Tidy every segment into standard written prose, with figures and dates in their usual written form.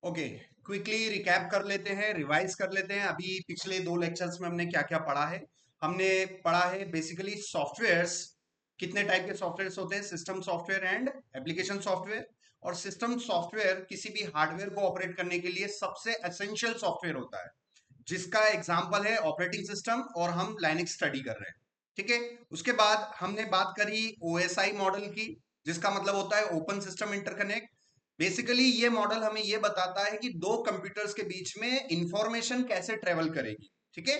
Okay, quickly recap कर लेते हैं, रिवाइज कर लेते हैं। अभी पिछले 2 लेक्चर्स में हमने क्या क्या पढ़ा है। हमने पढ़ा है बेसिकली सॉफ्टवेयर्स, कितने टाइप के सॉफ्टवेयर्स होते हैं, system software and application software. और सिस्टम सॉफ्टवेयर किसी भी हार्डवेयर को ऑपरेट करने के लिए सबसे एसेंशियल सॉफ्टवेयर होता है, जिसका एग्जाम्पल है ऑपरेटिंग सिस्टम, और हम लाइनक्स स्टडी कर रहे हैं। ठीक है, उसके बाद हमने बात करी ओएसआई मॉडल की, जिसका मतलब होता है ओपन सिस्टम इंटरकनेक्ट। बेसिकली ये मॉडल हमें ये बताता है कि दो कंप्यूटर्स के बीच में इंफॉर्मेशन कैसे ट्रेवल करेगी। ठीक है,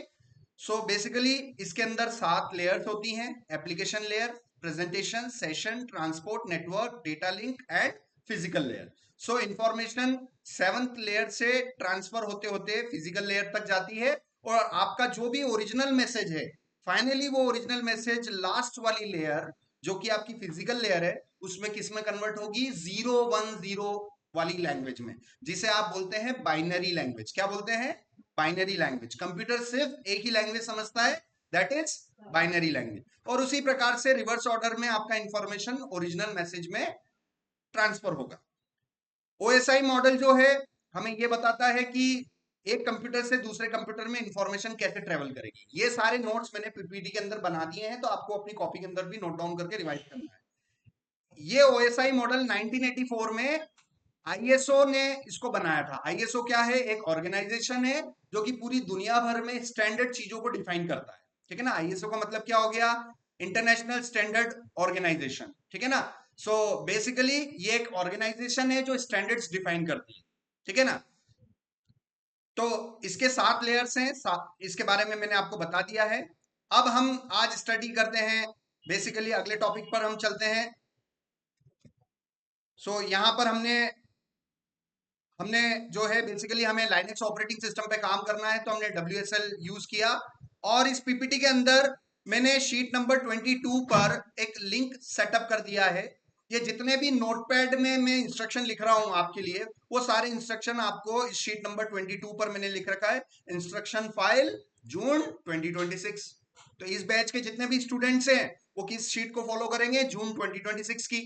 सो बेसिकली इसके अंदर 7 लेयर्स होती हैं: application layer, presentation, session, transport, network, data link and physical layer. So information 7th layer से ट्रांसफर होते होते फिजिकल लेयर तक जाती है, और आपका जो भी ओरिजिनल मैसेज है, फाइनली वो ओरिजिनल मैसेज लास्ट वाली लेयर, जो कि आपकी फिजिकल लेयर है, उसमें किस में कन्वर्ट होगी, 0 1 0 वाली लैंग्वेज में, जिसे आप बोलते हैं बाइनरी लैंग्वेज। क्या बोलते हैं? Binary language. कंप्यूटर सिर्फ एक ही लैंग्वेज समझता है, दैट इज बाइनरी लैंग्वेज। और उसी प्रकार से रिवर्स ऑर्डर में आपका इंफॉर्मेशन ओरिजिनल मैसेज में ट्रांसफर होगा। ओएसआई मॉडल जो है हमें ये बताता है कि एक कंप्यूटर से दूसरे कंप्यूटर में इंफॉर्मेशन कैसे ट्रेवल करेगी। ये सारे नोट्स मैंने पीपीटी के अंदर बना दिए हैं, तो आपको अपनी कॉपी के अंदर भी नोट डाउन करके रिवाइज करना है। ये ओएसआई मॉडल 1984 में आईएसओ ने इसको बनाया था। आईएसओ क्या है? एक ऑर्गेनाइजेशन है जो कि पूरी दुनिया भर में स्टैंडर्ड चीजों को डिफाइन करता है। ठीक है ना, आईएसओ का मतलब क्या हो गया? International standard organisation. ठीक है ना, सो बेसिकली ये एक ऑर्गेनाइजेशन है जो स्टैंडर्ड्स डिफाइन करती है। ठीक है ना, तो इसके 7 लेयर्स हैं, इसके बारे में मैंने आपको बता दिया है। अब हम आज स्टडी करते हैं, बेसिकली अगले टॉपिक पर हम चलते हैं। सो यहां पर हमने हमने जो है बेसिकली हमें लाइनक्स ऑपरेटिंग सिस्टम पे काम करना है, तो हमने WSL यूज किया। और इस पीपीटी के अंदर मैंने शीट नंबर 22 पर एक लिंक सेटअप कर दिया है। ये जितने भी नोटपैड में मैं इंस्ट्रक्शन लिख रहा हूं आपके लिए, वो सारे इंस्ट्रक्शन आपको इस शीट नंबर 22 पर मैंने लिख रखा है। इंस्ट्रक्शन फाइल जून 2026। तो इस बैच के जितने भी स्टूडेंट्स हैं वो किस शीट को फॉलो करेंगे? जून 2026 की।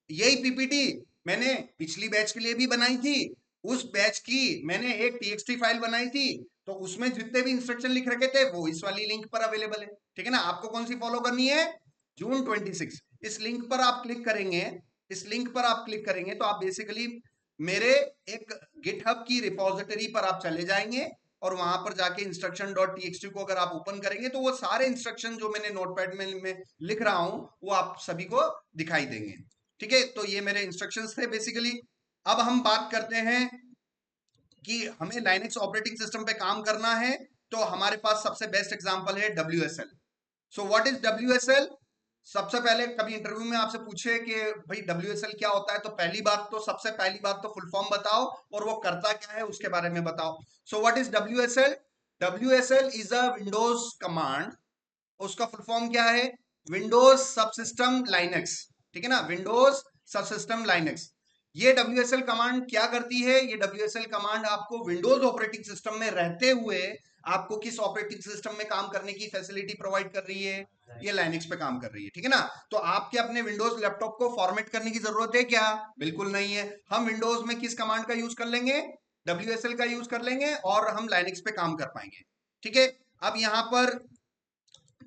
यही पीपीटी मैंने पिछली बैच के लिए भी बनाई थी। उस बैच की मैंने एक टीएक्सटी फाइल बनाई थी, तो उसमें जितने भी इंस्ट्रक्शन लिख रखे थे वो इस वाली लिंक पर अवेलेबल है। ठीक है ना, आपको कौन सी फॉलो करनी है? जून 26। इस लिंक पर आप क्लिक करेंगे, इस लिंक पर आप क्लिक करेंगे तो आप बेसिकली मेरे एक गिटहब की रिपोजिटरी पर आप चले जाएंगे, और वहां पर जाके इंस्ट्रक्शन डॉट टीएक्सटी को अगर आप ओपन करेंगे तो वो सारे इंस्ट्रक्शन जो मैंने नोटपैड में लिख रहा हूं वो आप सभी को दिखाई देंगे। ठीक है, तो ये मेरे इंस्ट्रक्शंस थे बेसिकली। अब हम बात करते हैं कि हमें लाइनक्स ऑपरेटिंग सिस्टम पे काम करना है, तो हमारे पास सबसे बेस्ट एग्जांपल है WSL। So what is WSL? सबसे पहले कभी इंटरव्यू में आपसे पूछे कि भाई WSL क्या होता है, तो सबसे पहली बात तो फुल फॉर्म बताओ, और वो करता क्या है उसके बारे में बताओ। So what is WSL? WSL is a Windows command. उसका फुल फॉर्म क्या है? Windows subsystem Linux. ठीक है ना, विंडोज सबसिस्टम लाइनक्स। ये WSL कमांड क्या करती है? ये WSL कमांड आपको विंडोज ऑपरेटिंग सिस्टम में रहते हुए आपको किस ऑपरेटिंग सिस्टम में काम करने की फैसिलिटी प्रोवाइड कर रही है? ये लाइनक्स पे काम कर रही है। ठीक है ना, तो आपके अपने विंडोज लैपटॉप को फॉर्मेट करने की जरूरत है क्या? बिल्कुल नहीं है। हम विंडोज में किस कमांड का यूज कर लेंगे? WSL का यूज कर लेंगे, और हम लाइनक्स पे काम कर पाएंगे। ठीक है, अब यहां पर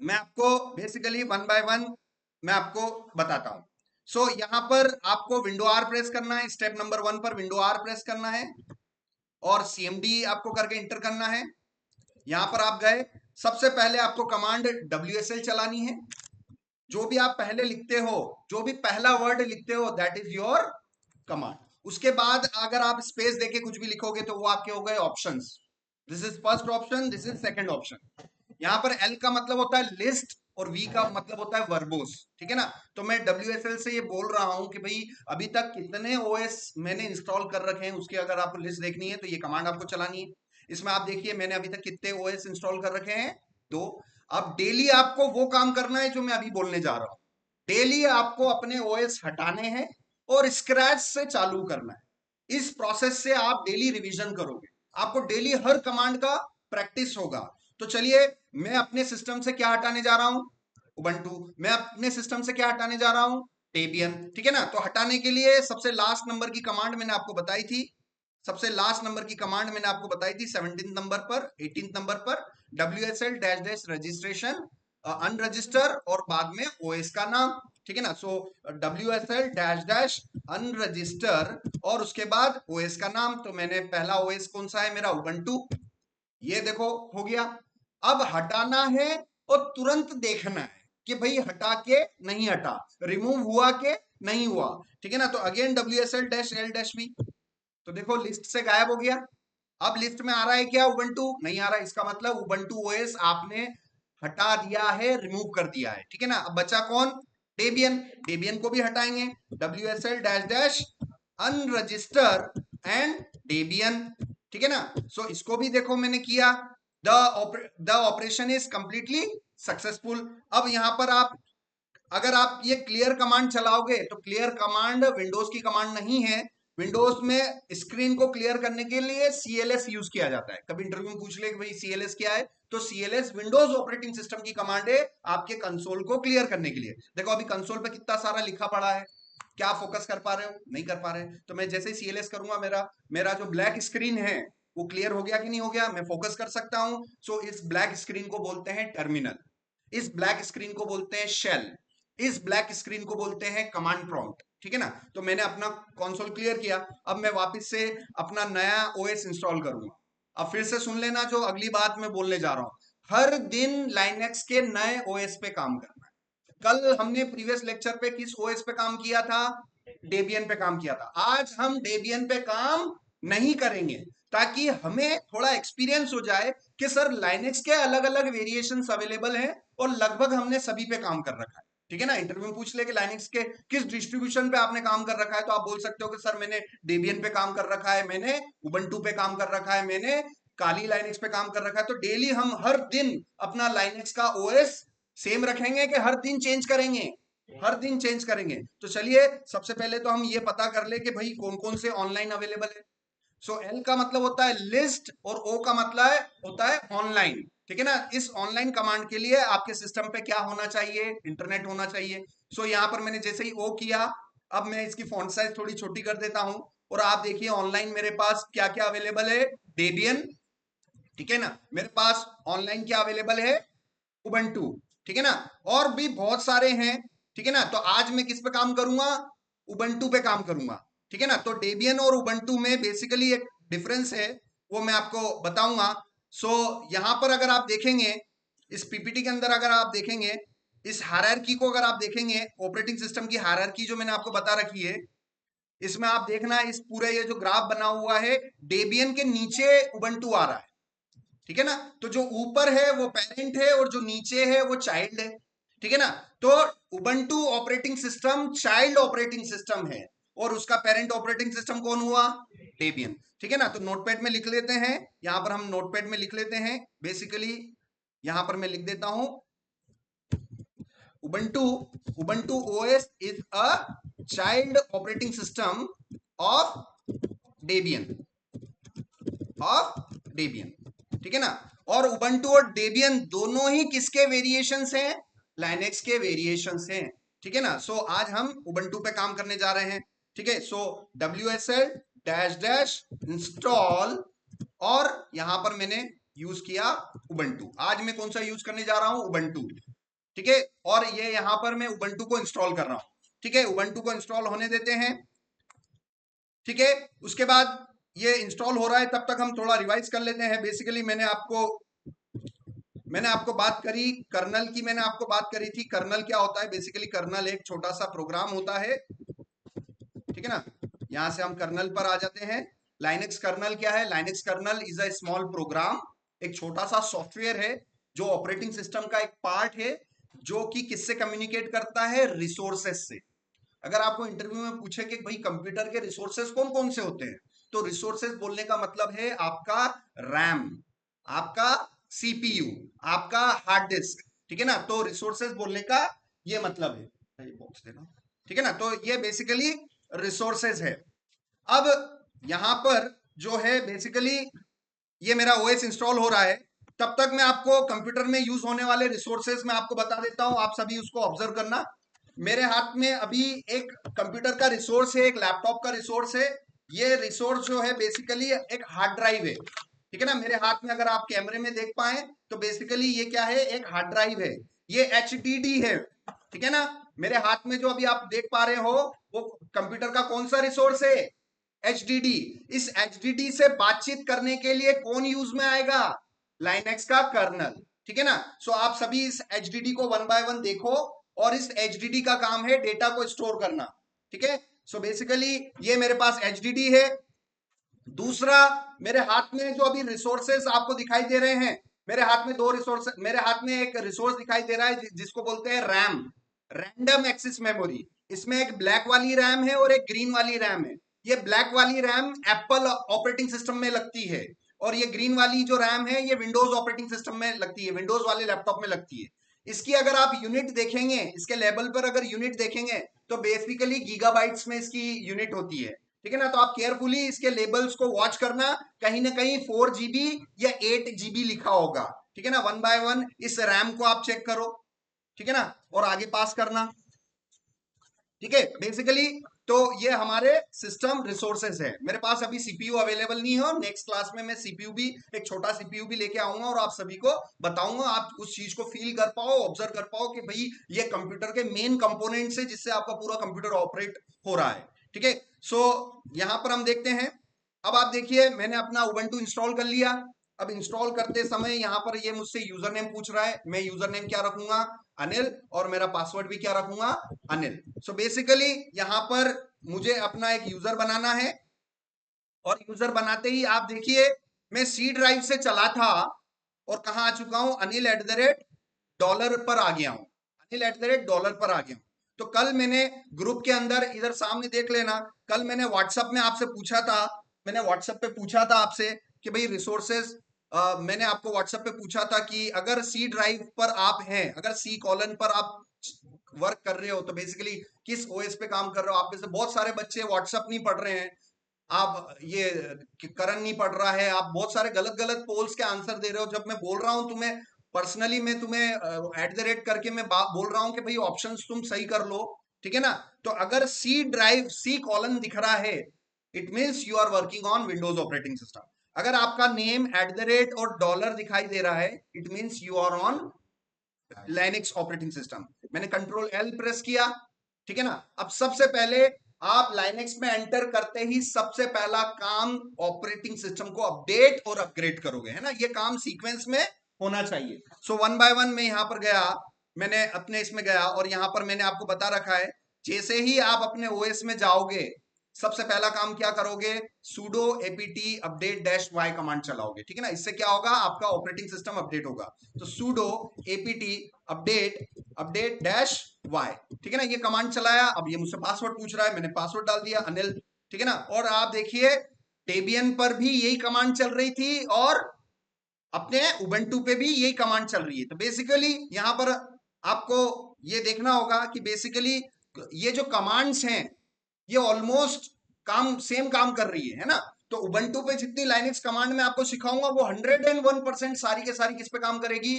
मैं आपको बेसिकली वन बाय वन मैं आपको बताता हूं। सो यहां पर आपको विंडो आर प्रेस करना है, स्टेप नंबर 1 पर विंडो आर प्रेस करना है, और CMD आपको करके इंटर करना है। यहां पर आप गए, सबसे पहले आपको कमांड WSL चलानी है। जो भी आप पहले लिखते हो, जो भी पहला वर्ड लिखते हो, दैट इज योर कमांड। उसके बाद अगर आप स्पेस देके कुछ भी लिखोगे तो वो आपके हो गए options. This is first option, this is second option. यहाँ पर L का मतलब होता है लिस्ट, और V का मतलब होता है वर्बोस। ठीक है ना, तो मैं WSL से ये बोल रहा हूं कि भाई अभी तक कितने OS मैंने इंस्टॉल कर रखे हैं, उसकी अगर आपको लिस्ट देखनी है तो ये कमांड आपको चलानी है। इसमें आप देखिए मैंने अभी तक कितने OS इंस्टॉल कर रखे हैं, 2। अब डेली आपको वो काम करना है जो मैं अभी बोलने जा रहा हूं। डेली आपको अपने OS हटाने हैं और स्क्रैच से चालू करना है। इस प्रोसेस से आप डेली रिवीजन करोगे, आपको डेली हर कमांड का प्रैक्टिस होगा। तो चलिए, मैं अपने सिस्टम से क्या हटाने जा रहा हूं? उबंटू। मैं अपने सिस्टम से क्या हटाने जा रहा हूं? डेबियन। ठीक है ना, तो हटाने के लिए सबसे लास्ट नंबर की कमांड मैंने आपको बताई थी, सबसे लास्ट नंबर की कमांड मैंने आपको बताई थी 17 नंबर पर, 18 नंबर पर, WSL dash dash registration unregister और बाद में ओएस का नाम, ठीक है ना। सो WSL डैश डैश अनरजिस्टर और उसके बाद ओएस का नाम। तो मैंने पहला ओएस कौन सा है मेरा, उबंटू, ये देखो हो गया। अब हटाना है और तुरंत देखना है कि भाई हटा के नहीं हटा, रिमूव हुआ के नहीं हुआ, ठीक है ना। तो again WSL dash L dash V, तो देखो लिस्ट से गायब हो गया। अब लिस्ट में आ रहा है क्या, उबंटू नहीं आ रहा है, इसका मतलब उबंटू ओएस आपने हटा दिया है, रिमूव कर दिया है, ठीक है ना। अब बचा कौन, डेबियन, डेबियन को भी हटाएंगे, WSL dash dash unregister and Debian, ठीक है ना। सो इसको भी देखो मैंने किया, the operation is completely successful. अब यहां पर आप अगर आप ये क्लियर कमांड चलाओगे तो क्लियर कमांड विंडोज की कमांड नहीं है, विंडोज में स्क्रीन को क्लियर करने के लिए CLS यूज किया जाता है। कभी इंटरव्यू में पूछ ले कि भाई CLS क्या है, तो CLS विंडोज ऑपरेटिंग सिस्टम की कमांड है आपके कंसोल को क्लियर करने के लिए। देखो अभी कंसोल पे कितना सारा लिखा पड़ा है, क्या फोकस कर पा रहे हो, नहीं कर पा रहे। तो मैं जैसे ही CLS करूंगा मेरा मेरा जो ब्लैक स्क्रीन है वो क्लियर हो गया कि नहीं हो गया, मैं फोकस कर सकता हूं। सो इस ब्लैक स्क्रीन को बोलते हैं टर्मिनल, इस ब्लैक स्क्रीन को बोलते हैं शेल, इस ब्लैक स्क्रीन को बोलते हैं कमांड प्रॉम्प्ट, ठीक है ना। तो मैंने अपना कंसोल क्लियर किया, अब मैं वापस से अपना नया ओएस इंस्टॉल करूंगा। अब फिर से सुन लेना जो अगली बात मैं बोलने जा रहा हूं, हर दिन लाइनेक्स के नए ओएस पे काम करना है। कल हमने प्रीवियस लेक्चर पे किस ओएस पे काम किया था, डेबियन पे काम किया था। आज हम डेबियन पे काम नहीं करेंगे ताकि हमें थोड़ा एक्सपीरियंस हो जाए कि सर लाइनेक्स के अलग अलग वेरिएशंस अवेलेबल हैं और लगभग हमने सभी पे काम कर रखा है, ठीक है ना। इंटरव्यू में पूछ ले कि लाइनेक्स के किस डिस्ट्रीब्यूशन पे आपने काम कर रखा है, तो आप बोल सकते हो कि सर मैंने डेबियन पे काम कर रखा है, मैंने उबंटू पे काम कर रखा है, मैंने काली लाइनेक्स पे काम कर रखा है। तो डेली हम हर दिन अपना लाइनेक्स का ओएस सेम रखेंगे कि हर दिन चेंज करेंगे, हर दिन चेंज करेंगे। तो चलिए सबसे पहले तो हम ये पता कर ले कि भाई कौन कौन से ऑनलाइन अवेलेबल है। सो एल का मतलब होता है लिस्ट और ओ का मतलब होता है ऑनलाइन, ठीक है ना। इस ऑनलाइन कमांड के लिए आपके सिस्टम पे क्या होना चाहिए, इंटरनेट होना चाहिए। सो यहाँ पर मैंने जैसे ही ओ किया, अब मैं इसकी फॉन्ट साइज थोड़ी छोटी कर देता हूं और आप देखिए ऑनलाइन मेरे पास क्या क्या अवेलेबल है, डेबियन, ठीक है ना। मेरे पास ऑनलाइन क्या अवेलेबल है, उबंटू, ठीक है ना। और भी बहुत सारे हैं, ठीक है ना। तो आज मैं किस पे काम करूंगा, उबंटू पे काम करूंगा, ठीक है ना। तो डेबियन और उबंटू में बेसिकली एक डिफरेंस है, वो मैं आपको बताऊंगा। सो यहां पर अगर आप देखेंगे इस पीपीटी के अंदर, अगर आप देखेंगे इस हायरार्की को, अगर आप देखेंगे ऑपरेटिंग सिस्टम की हायरार्की जो मैंने आपको बता रखी है, इसमें आप देखना इस पूरे ये जो ग्राफ बना हुआ है, डेबियन के नीचे उबंटू आ रहा है, ठीक है ना। तो जो ऊपर है वो पेरेंट है और जो नीचे है वो चाइल्ड है, ठीक है ना। तो Ubuntu operating system child operating system है और उसका पेरेंट ऑपरेटिंग सिस्टम कौन हुआ, डेबियन, ठीक है ना। तो नोटपैड में लिख लेते हैं, यहां पर हम नोटपैड में लिख लेते हैं बेसिकली, यहां पर मैं लिख देता हूं Ubuntu, Ubuntu OS is a child operating system of Debian, of Debian, ठीक है ना। और उबंटू और डेबियन दोनों ही किसके वेरिएशंस हैं, लाइनेक्स के वेरिएशंस हैं, ठीक है ना। सो आज हम उबंटू पे काम करने जा रहे हैं, ठीक है। सो WSL डैश डैश इंस्टॉल और यहां पर मैंने यूज किया उबंटू। आज मैं कौन सा यूज करने जा रहा हूं, उबंटू, ठीक है। और ये यहां पर मैं उबंटू को इंस्टॉल कर रहा हूं, ठीक है। उबंटू को इंस्टॉल होने देते हैं, ठीक है। उसके बाद ये इंस्टॉल हो रहा है, तब तक हम थोड़ा रिवाइज कर लेते हैं। बेसिकली मैंने आपको बात करी कर्नल की, मैंने आपको बात करी थी कर्नल क्या होता है। बेसिकली कर्नल एक छोटा सा प्रोग्राम होता है, ठीक है ना। यहां से हम कर्नल पर आ जाते हैं। लाइनेक्स कर्नल क्या है, Linux kernel is a small program, एक छोटा सा सॉफ्टवेयर है जो ऑपरेटिंग सिस्टम का एक पार्ट है, जो कि किससे कम्युनिकेट करता है, रिसोर्सेस से। अगर आपको इंटरव्यू में पूछे कि भाई कंप्यूटर के रिसोर्सेस कौन कौन से होते हैं, तो रिसोर्सेस बोलने का मतलब है आपका रैम, आपका CPU, आपका हार्ड डिस्क, ठीक है ना। तो रिसोर्सेस बोलने का ये मतलब है, ये बॉक्स देना, ठीक है ना। तो ये बेसिकली रिसोर्सेज है। अब यहां पर जो है बेसिकली ये मेरा ओएस इंस्टॉल हो रहा है, तब तक मैं आपको कंप्यूटर में यूज होने वाले रिसोर्सेज में आपको बता देता हूं, आप सभी उसको ऑब्जर्व करना। मेरे हाथ में अभी एक कंप्यूटर का रिसोर्स है, एक लैपटॉप का रिसोर्स है, ये रिसोर्स जो है बेसिकली एक हार्ड ड्राइव है, ठीक है ना। मेरे हाथ में अगर आप कैमरे में देख पाए तो बेसिकली ये क्या है, एक हार्ड ड्राइव है, ये HDD है, ठीक है ना। मेरे हाथ में जो अभी आप देख पा रहे हो वो कंप्यूटर का कौन सा रिसोर्स है, HDD। इस HDD से बातचीत करने के लिए कौन यूज में आएगा, लाइनेक्स का कर्नल, ठीक है ना। सो आप सभी इस HDD को वन बाय वन देखो, और इस HDD का काम है डेटा को स्टोर करना, ठीक है। सो बेसिकली ये मेरे पास HDD है। दूसरा, मेरे हाथ में जो अभी रिसोर्सेस आपको दिखाई दे रहे हैं, मेरे हाथ में दो रिसोर्स, मेरे हाथ में एक रिसोर्स दिखाई दे रहा है जिसको बोलते हैं रैम, रैंडम एक्सेस मेमोरी। इसमें एक ब्लैक वाली रैम है और एक ग्रीन वाली रैम है। ये ब्लैक वाली रैम एप्पल ऑपरेटिंग सिस्टम में लगती है, और ये ग्रीन वाली जो रैम है ये विंडोज ऑपरेटिंग सिस्टम में लगती है, विंडोज वाले लैपटॉप में लगती है। इसकी अगर आप यूनिट देखेंगे, इसके लेवल पर अगर यूनिट देखेंगे तो बेसिकली गीगाबाइट्स में इसकी यूनिट होती है, ठीक है ना। तो आप केयरफुली इसके लेबल्स को वॉच करना, कहीं ना कहीं 4 GB या 8 GB लिखा होगा, ठीक है ना। वन बाय वन इस रैम को आप चेक करो, ठीक है ना, और आगे पास करना, ठीक है। बेसिकली तो ये हमारे सिस्टम रिसोर्सेज है। मेरे पास अभी सीपीयू अवेलेबल नहीं है, और नेक्स्ट क्लास में मैं सीपीयू भी, एक छोटा सीपीयू भी लेके आऊंगा और आप सभी को बताऊंगा, आप उस चीज को फील कर पाओ, ऑब्जर्व कर पाओ कि भाई ये कंप्यूटर के मेन कंपोनेंट्स है जिससे आपका पूरा कंप्यूटर ऑपरेट हो रहा है, ठीक है। सो यहां पर हम देखते हैं, अब आप देखिए मैंने अपना उबंटू इंस्टॉल कर लिया। अब इंस्टॉल करते समय यहाँ पर ये मुझसे यूजर नेम पूछ रहा है, मैं यूजर नेम क्या रखूंगा, अनिल, और मेरा पासवर्ड भी क्या रखूंगा, अनिल। सो बेसिकली यहाँ पर मुझे अपना एक यूजर बनाना है, और यूजर बनाते ही आप देखिए मैं सी ड्राइव से चला था और कहा आ चुका हूं, $, पर आ गया हूं, $, पर आ गया हूं। तो कल मैंने ग्रुप के अंदर, इधर सामने देख लेना, कल मैंने व्हाट्सएप में आपसे पूछा था, मैंने व्हाट्सएप पे पूछा था आपसे कि भाई रिसोर्सेज, मैंने आपको व्हाट्सएप पे पूछा था कि अगर सी ड्राइव पर आप हैं, अगर सी कॉलन पर आप वर्क कर रहे हो तो बेसिकली किस ओएस पे काम कर रहे हो। आप में से बहुत सारे बच्चे व्हाट्सएप नहीं पढ़ रहे हैं, आप ये करण नहीं पढ़ रहा है, आप बहुत सारे गलत गलत पोल्स के आंसर दे रहे हो। जब मैं बोल रहा हूं तुम्हें पर्सनली, मैं तुम्हें @ करके मैं बोल रहा हूं कि भाई ऑप्शंस तुम सही कर लो, ठीक है ना। तो अगर सी ड्राइव, सी कॉलन दिख रहा है, it means you are working on Windows operating system. अगर आपका नेम @ और डॉलर दिखाई दे रहा है, it means you are on Linux operating system. मैंने Ctrl L प्रेस किया, ठीक है ना। अब सबसे पहले आप लाइनेक्स में एंटर करते ही सबसे पहला काम ऑपरेटिंग सिस्टम को अपडेट और अपग्रेड करोगे, है ना। ये काम सीक्वेंस में होना चाहिए। सो वन बाय वन मैं यहां पर गया, मैंने अपने इसमें गया, और यहां पर मैंने आपको बता रखा है, जैसे ही आप अपने ओएस में जाओगे सबसे पहला काम क्या करोगे, sudo apt update -y command चलाओगे, ठीक है ना। इससे क्या होगा, आपका ऑपरेटिंग सिस्टम अपडेट होगा। तो sudo apt update -y, ठीक है ना, ये कमांड चलाया। अब ये मुझसे पासवर्ड पूछ रहा है, मैंने पासवर्ड डाल दिया, अनिल, ठीक है ना। और आप देखिए डेबियन पर भी यही कमांड चल रही थी, और अपने उबंटू पे भी यही कमांड चल रही है। तो बेसिकली यहां पर आपको ये देखना होगा कि बेसिकली ये जो कमांड्स हैं ये ऑलमोस्ट काम सेम काम कर रही है ना। तो उबंटू पे जितनी लाइनेक्स कमांड मैं आपको सिखाऊंगा वो 101% सारी के सारी किस पे काम करेगी,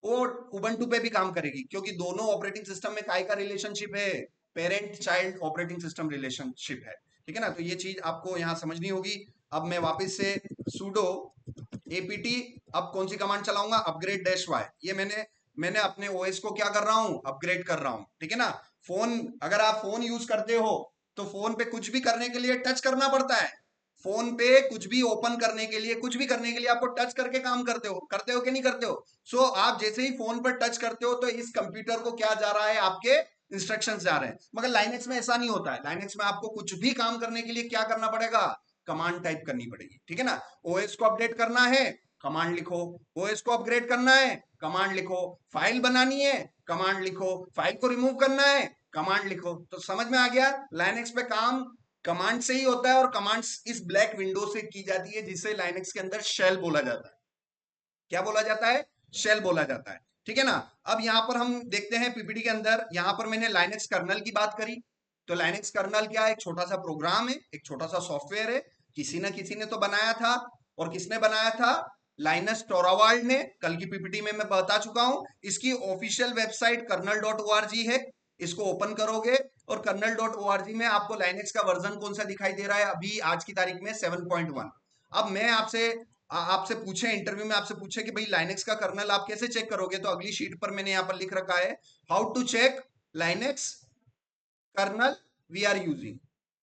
वो उबंटू पे भी काम करेगी, क्योंकि दोनों ऑपरेटिंग सिस्टम में काय का रिलेशनशिप है, parent child operating system relationship है, ठीक है ना। तो ये चीज आपको यहां समझनी होगी। अब मैं वापस से sudo apt, अब कौन सी कमांड चलाऊंगा, अपग्रेड -y। ये मैंने अपने ओएस को क्या कर रहा हूं, अपग्रेड कर रहा हूं, ठीक है ना। फोन, अगर आप फोन यूज करते हो तो फोन पे कुछ भी करने के लिए टच करना पड़ता है। फोन पे कुछ भी ओपन करने के लिए, कुछ भी करने के लिए आपको टच करके काम करते हो कि नहीं करते हो। सो आप जैसे ही फोन पर टच करते हो तो इस कंप्यूटर को क्या जा रहा है, आपके इंस्ट्रक्शंस जा रहे हैं। मगर लाइनेक्स में ऐसा नहीं होता है, लाइनेक्स में आपको कुछ भी काम करने के लिए क्या करना पड़ेगा, कमांड टाइप करनी पड़ेगी, ठीक है ना। ओएस को अपडेट करना है, कमांड लिखो, ओएस को अपग्रेड करना है, कमांड लिखो, फाइल बनानी है, कमांड लिखो, फाइल को रिमूव करना है, कमांड लिखो। तो समझ में आ गया, लाइनेक्स पे काम कमांड से ही होता है, और कमांड्स इस ब्लैक विंडो से की जाती है जिसे लाइनेक्स के अंदर शेल बोला जाता है। क्या बोला जाता है, शेल बोला जाता है, ठीक है ना। अब यहां पर हम देखते हैं पीपीटी के अंदर, यहां पर मैंने लाइनेक्स कर्नल की बात करी। तो लाइनेक्स कर्नल क्या है, एक छोटा सा प्रोग्राम है, एक छोटा सा सॉफ्टवेयर है, किसी ना किसी ने तो बनाया था। और किसने बनाया था, लाइनस टोरावाल्ड ने। कल की पीपीटी में मैं बता चुका हूं। इसकी ऑफिशियल वेबसाइट kernel.org है, इसको ओपन करोगे और kernel.org में आपको लाइनेक्स का वर्जन कौन सा दिखाई दे रहा है अभी आज की तारीख में 7.1। अब मैं आपसे पूछे इंटरव्यू में, आपसे पूछे कि भाई लाइनेक्स का कर्नल आप कैसे चेक करोगे, तो अगली शीट पर मैंने यहाँ पर लिख रखा है how to check Linux kernel we are using.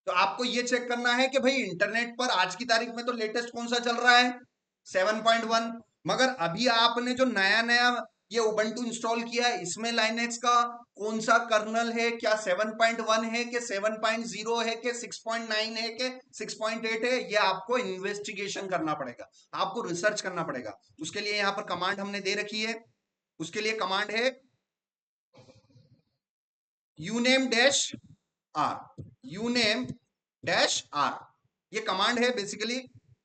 तो आपको ये चेक करना है कि भाई इंटरनेट पर आज की तारीख में तो लेटेस्ट कौन सा चल रहा है 7.1, मगर अभी आपने जो नया नया ये उबंटू इंस्टॉल किया है इसमें लाइनेक्स का कौन सा कर्नल है, क्या 7.1 है कि 7.0 है कि 6.9 है कि 6.8 है, ये आपको इन्वेस्टिगेशन करना पड़ेगा, आपको रिसर्च करना पड़ेगा। उसके लिए यहाँ पर कमांड हमने दे रखी है, उसके लिए कमांड है uname dash r, uname dash r, ये कमांड है बेसिकली।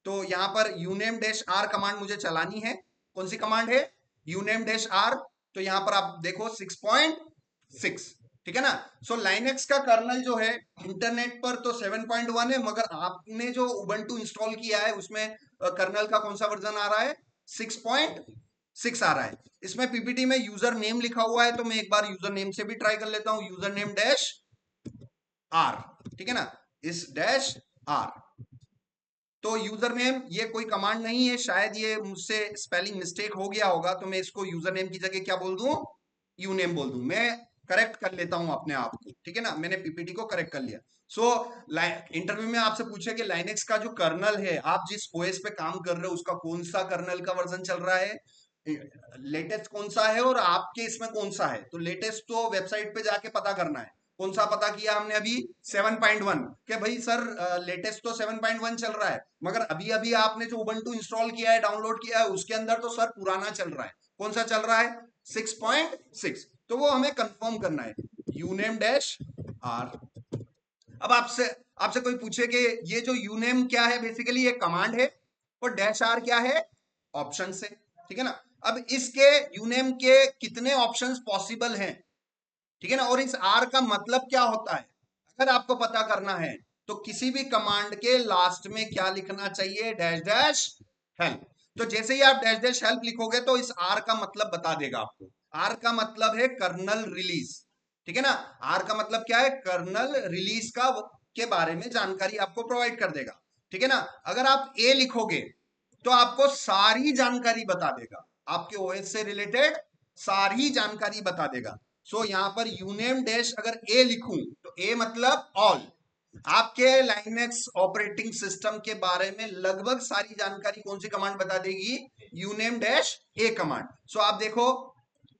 तो यहां पर uname dash r कमांड मुझे चलानी है। कौन सी कमांड है? uname dash r। तो यहां पर आप देखो 6.6, ठीक है ना। सो लाइनेक्स का कर्नल जो है इंटरनेट पर तो 7.1 है, मगर आपने जो उबंटू इंस्टॉल किया है उसमें कर्नल का कौन सा वर्जन आ रहा है 6.6 आ रहा है। इसमें पीपीटी में यूजर नेम लिखा हुआ है, तो मैं एक बार यूजर नेम से भी ट्राई कर लेता हूं, यूजर नेम डैश आर, ठीक है ना, इस डैश आर। तो यूजर नेम ये कोई कमांड नहीं है, शायद ये मुझसे स्पेलिंग मिस्टेक हो गया होगा, तो मैं इसको यूजर नेम की जगह क्या बोल दूं, यू नेम बोल दूं। मैं करेक्ट कर लेता हूं अपने आप को, ठीक है ना, मैंने पीपीटी को करेक्ट कर लिया। सो इंटरव्यू में आपसे पूछे कि लाइनेक्स का जो कर्नल है, आप जिस ओएस पे काम कर रहे हो उसका कौन सा कर्नल का वर्जन चल रहा है, लेटेस्ट कौन सा है और आपके इसमें कौन सा है। तो लेटेस्ट तो वेबसाइट पे जाके पता करना है। कौन सा पता किया हमने अभी 7.1 कि भाई सर लेटेस्ट तो 7.1 चल रहा है, मगर अभी अभी आपने जो उबंटू इंस्टॉल किया है, डाउनलोड किया है, उसके अंदर तो सर पुराना चल रहा है। कौन सा चल रहा है 6.6। तो वो हमें कंफर्म करना है, यूनेम डैश आर। अब आपसे आपसे कोई पूछे कि ये जो यूनेम क्या है, बेसिकली ये कमांड है और डैश आर क्या है, ऑप्शन है, ठीक है ना। अब इसके यूनेम के कितने ऑप्शंस पॉसिबल हैं, ठीक है ना, और इस आर का मतलब क्या होता है अगर आपको पता करना है, तो किसी भी कमांड के लास्ट में क्या लिखना चाहिए, डैश डैश हेल्प। तो जैसे ही आप डैश डैश हेल्प लिखोगे तो इस आर का मतलब बता देगा आपको। आर का मतलब है कर्नल रिलीज, ठीक है ना। आर का मतलब क्या है, कर्नल रिलीज का के बारे में जानकारी आपको प्रोवाइड कर देगा, ठीक है ना। अगर आप ए लिखोगे तो आपको सारी जानकारी बता देगा, आपके ओएस से रिलेटेड सारी जानकारी बता देगा। सो यहां पर यूनेम डैश अगर ए लिखूं तो ए मतलब ऑल, आपके लाइनेक्स ऑपरेटिंग सिस्टम के बारे में लगभग सारी जानकारी कौन सी कमांड बता देगी, यूनेम डैश ए कमांड। सो आप देखो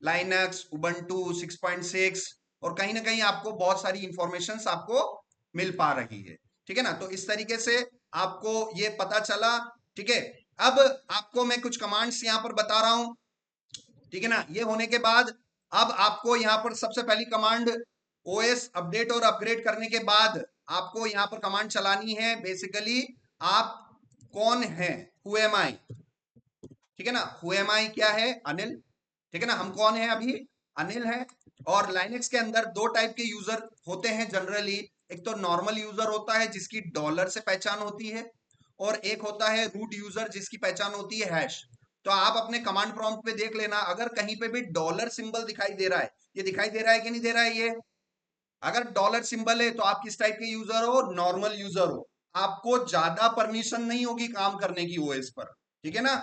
लाइनेक्स उबंटू 6.6 और कहीं ना कहीं आपको बहुत सारी इंफॉर्मेशन आपको मिल पा रही है, ठीक है ना। तो इस तरीके से आपको ये पता चला, ठीक है। अब आपको मैं कुछ कमांड्स यहां पर बता रहा हूं, ठीक है ना। ये होने के बाद अब आपको यहां पर सबसे पहली कमांड ओएस अपडेट और अपग्रेड करने के बाद आपको यहां पर कमांड चलानी है, बेसिकली आप कौन है, हु एम आई, ठीक है ना। हु एम आई क्या है, अनिल, ठीक है ना, हम कौन है अभी, अनिल है। और लाइनेक्स के अंदर दो टाइप के यूजर होते हैं जनरली, एक तो नॉर्मल यूजर होता है जिसकी डॉलर से पहचान होती है, और एक होता है रूट यूजर जिसकी पहचान होती है हैश। तो आप अपने कमांड प्रॉम्प्ट पे देख लेना, अगर कहीं पे भी डॉलर सिंबल दिखाई दे रहा है, ये दिखाई दे रहा है कि नहीं दे रहा है, ये अगर डॉलर सिंबल है तो आप किस टाइप के यूजर हो, नॉर्मल यूजर हो, आपको ज्यादा परमिशन नहीं होगी काम करने की ओएस पर, ठीक है ना।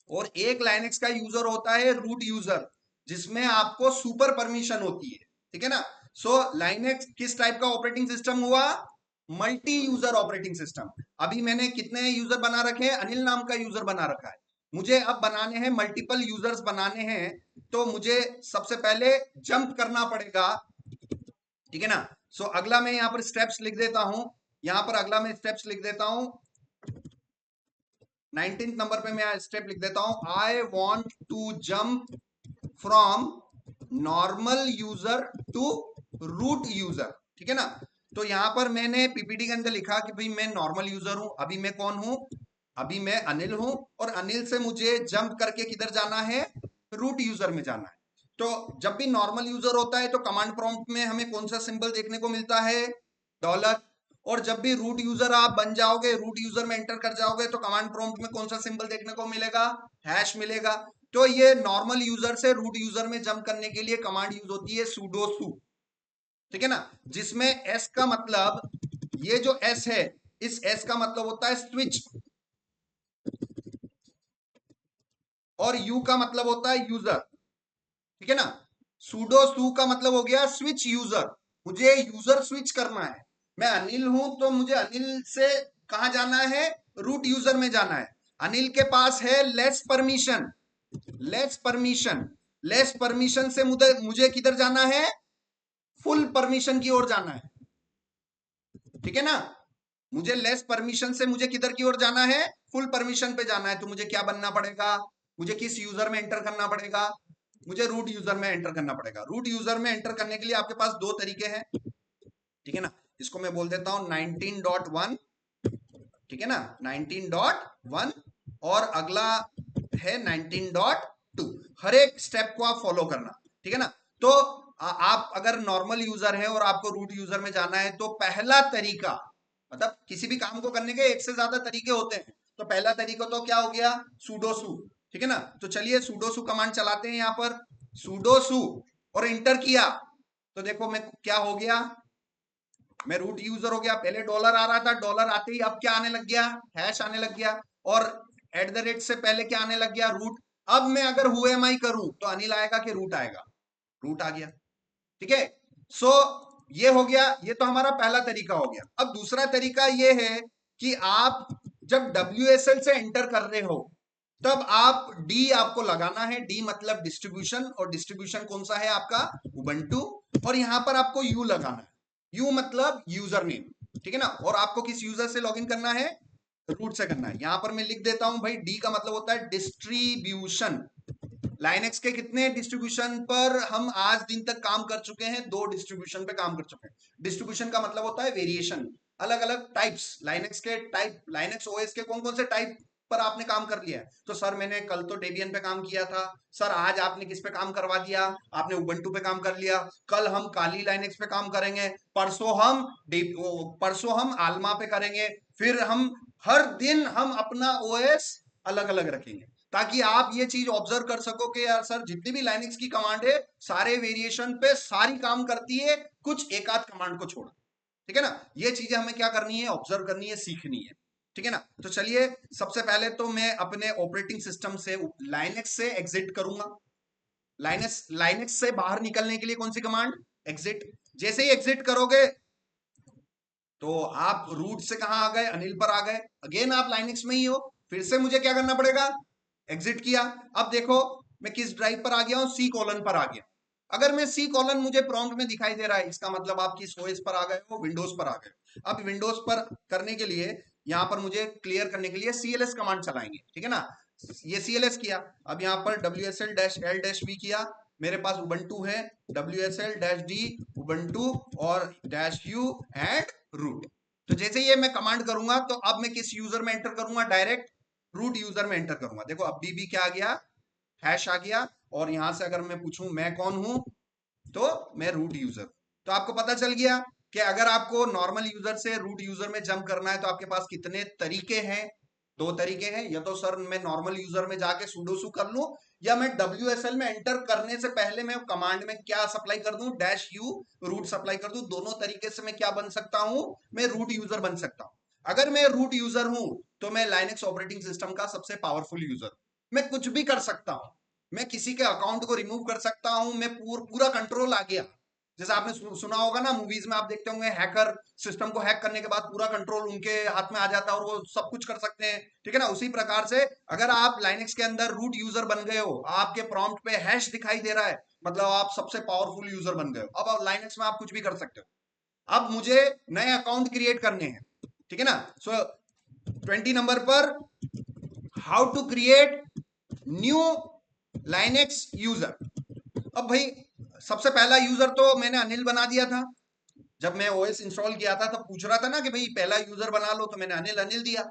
और एक लाइनेक्स का यूजर होता है रूट यूजर, जिसमें आपको सुपर परमिशन होती है, ठीक है ना। सो लाइनेक्स किस टाइप का ऑपरेटिंग सिस्टम हुआ, मल्टी यूजर ऑपरेटिंग सिस्टम। अभी मैंने कितने यूजर बना रखे हैं, अनिल नाम का यूजर बना रखा है, मुझे अब बनाने हैं मल्टीपल यूजर्स बनाने हैं, तो मुझे सबसे पहले जंप करना पड़ेगा, ठीक है ना। सो अगला मैं यहां पर स्टेप्स लिख देता हूं, यहां पर अगला मैं स्टेप्स लिख देता हूं, 19 नंबर पे मैं स्टेप लिख देता हूं, I want to jump from normal user to root user, ठीक है ना। तो यहां पर मैंने पीपीटी के अंदर लिखा कि भाई मैं नॉर्मल यूजर हूं, अभी मैं कौन हूं, अभी मैं अनिल हूं, और अनिल से मुझे जंप करके किधर जाना है, रूट यूजर में जाना है। तो जब भी नॉर्मल यूजर होता है तो कमांड प्रॉम्प्ट में हमें कौन सा सिंबल देखने को मिलता है, डॉलर। और जब भी रूट यूजर आप बन जाओगे, रूट यूजर में एंटर कर जाओगे, तो कमांड प्रॉम्प्ट में कौन सा सिंबल देखने को मिलेगा, हैश मिलेगा। तो ये नॉर्मल यूजर से रूट यूजर में जंप करने के लिए कमांड यूज होती है sudo su, ठीक है ना, जिसमें एस का मतलब, ये जो एस है, इस एस का मतलब होता है स्विच, और यू का मतलब होता है यूजर। ठीक है ना, सूडो सू का मतलब हो गया स्विच यूजर, मुझे यूजर स्विच करना है। मैं अनिल हूं तो मुझे अनिल से कहा जाना है, रूट यूजर में जाना है। अनिल के पास है less permission, less permission, less permission से मुझे मुझे किधर जाना है, फुल परमिशन की ओर जाना है। ठीक है ना, मुझे लेस परमिशन से मुझे किधर की ओर जाना है, फुल परमिशन पे जाना है। तो मुझे क्या बनना पड़ेगा, मुझे किस यूजर में एंटर करना पड़ेगा, मुझे रूट यूजर में एंटर करना पड़ेगा। रूट यूजर में एंटर करने के लिए आपके पास दो तरीके हैं। ठीक है ना, इसको मैं बोल देता हूं 19.1, ठीक है ना, 19.1, और अगला है 19.2। हर एक स्टेप को आप फॉलो करना। ठीक है ना, तो आप अगर नॉर्मल यूजर है और आपको रूट यूजर में जाना है, तो पहला तरीका, मतलब किसी भी काम को करने के एक से ज्यादा तरीके होते हैं, तो पहला तरीका तो क्या हो गया, सुडोसु। ठीक है ना, तो चलिए सुडोसु कमांड चलाते हैं यहां पर, सुडोसु, और इंटर किया तो देखो मैं क्या हो गया, मैं रूट यूजर हो गया। पहले डॉलर आ रहा था, डॉलर आते ही अब क्या आने लग गया, हैश आने लग गया, और एट द रेट से पहले क्या आने लग गया, रूट। अब मैं अगर हु एम आई करूं तो अनिल आएगा कि रूट आएगा, रूट आ गया। ठीक है, सो ये हो गया, ये तो हमारा पहला तरीका हो गया। अब दूसरा तरीका ये है कि आप जब WSL से एंटर कर रहे हो, तब आप डी आपको लगाना है, डी मतलब डिस्ट्रीब्यूशन, और डिस्ट्रीब्यूशन कौन सा है आपका, उबंटू, और यहां पर आपको यू लगाना है, यू मतलब यूजर नेम। ठीक है ना, और आपको किस यूजर से लॉगिन करना है, रूट से करना है। यहां पर मैं लिख देता हूं भाई, डी का मतलब होता है डिस्ट्रीब्यूशन। लाइनेक्स के कितने डिस्ट्रीब्यूशन पर हम आज दिन तक काम कर चुके हैं, दो डिस्ट्रीब्यूशन पे काम कर चुके हैं। डिस्ट्रीब्यूशन का मतलब होता है वेरिएशन, अलग अलग टाइप्स, लाइनेक्स के टाइप, लाइनेक्स ओएस के कौन कौन से टाइप पर आपने काम कर लिया है। तो सर मैंने कल तो डेबियन पे काम किया था, सर आज आपने किस पे काम करवा दिया, आपने उबंटू पे काम कर लिया, कल हम काली लाइनेक्स पे काम करेंगे, परसों हम आलमा पे करेंगे, फिर हम हर दिन हम अपना ओएस अलग अलग रखेंगे, ताकि आप ये चीज ऑब्जर्व कर सको कि यार सर जितनी भी लाइनेक्स की कमांड है, सारे वेरिएशन पे सारी काम करती है, कुछ एक आध कमांड को छोड़। ठीक है ना, ये चीजें हमें क्या करनी है, ऑब्जर्व करनी है, सीखनी है। ठीक है ना, तो चलिए सबसे पहले तो मैं अपने ऑपरेटिंग सिस्टम से लाइनेक्स से एग्जिट करूंगा। लाइनेक्स लाइनेक्स से बाहर निकलने के लिए कौन सी कमांड, एग्जिट। जैसे ही एग्जिट करोगे तो आप रूट से कहां आ गए, अनिल पर आ गए, अगेन आप लाइनेक्स में ही हो, फिर से मुझे क्या करना पड़ेगा, एग्जिट किया। अब देखो मैं किस ड्राइव पर आ गया हूं, सी कॉलन पर आ गया। अगर मैं सी कॉलन मुझे प्रॉम्प्ट में दिखाई दे रहा है, इसका मतलब आप किस ओएस पर आ गए हो, विंडोज पर आ गए हो। अब विंडोज पर करने के लिए यहां पर मुझे क्लियर करने के लिए CLS कमांड चलाएंगे। ठीक है ना, ये CLS किया, अब यहां पर WSL-L-V किया, मेरे पास उबंटू है, WSL-D उबंटू और -U एंड रूट। तो जैसे ये मैं कमांड करूंगा तो अब मैं किस यूजर में एंटर करूंगा, डायरेक्ट रूट यूजर में एंटर करूंगा। देखो अब भी क्या आ गया, हैश आ गया, और यहां से अगर मैं पूछूं मैं कौन हूं, तो मैं रूट यूजर। तो आपको पता चल गया कि अगर आपको नॉर्मल यूजर से रूट यूजर में जंप करना है तो आपके पास कितने तरीके हैं, दो तरीके हैं। या तो सर मैं नॉर्मल यूजर में जाके सुडोसु कर लूं, या मैं WSL में एंटर करने से पहले मैं कमांड में क्या सप्लाई कर दूं, -U रूट सप्लाई कर दूं। दोनों तरीके से मैं क्या बन सकता हूं, मैं रूट यूजर बन सकता हूं। अगर मैं रूट यूजर हूं तो मैं लाइनेक्स ऑपरेटिंग सिस्टम का सबसे पावरफुल यूजर, मैं कुछ भी कर सकता हूं, मैं किसी के अकाउंट को रिमूव कर सकता हूं, मैं पूरा कंट्रोल आ गया। जैसे आपने सुना होगा ना, मूवीज में आप देखते होंगे, हैकर सिस्टम को हैक करने के बाद पूरा कंट्रोल उनके हाथ में आ जाता है और वो सब कुछ कर सकते हैं। ठीक है ना, उसी प्रकार से अगर आप लाइनेक्स के अंदर रूट यूजर बन गए हो, आपके प्रॉम्प्ट पे हैश दिखाई दे रहा है, मतलब आप सबसे पावरफुल यूजर बन गए हो। अब लाइनेक्स में आप कुछ भी कर सकते हो। अब मुझे नए अकाउंट क्रिएट करने हैं। ठीक है ना, सो 20 नंबर पर how to create new Linux user. अब भाई सबसे पहला यूजर तो मैंने अनिल बना दिया था, जब मैं ओएस इंस्टॉल किया था तब पूछ रहा था ना कि भाई पहला यूजर बना लो, तो मैंने अनिल अनिल दिया,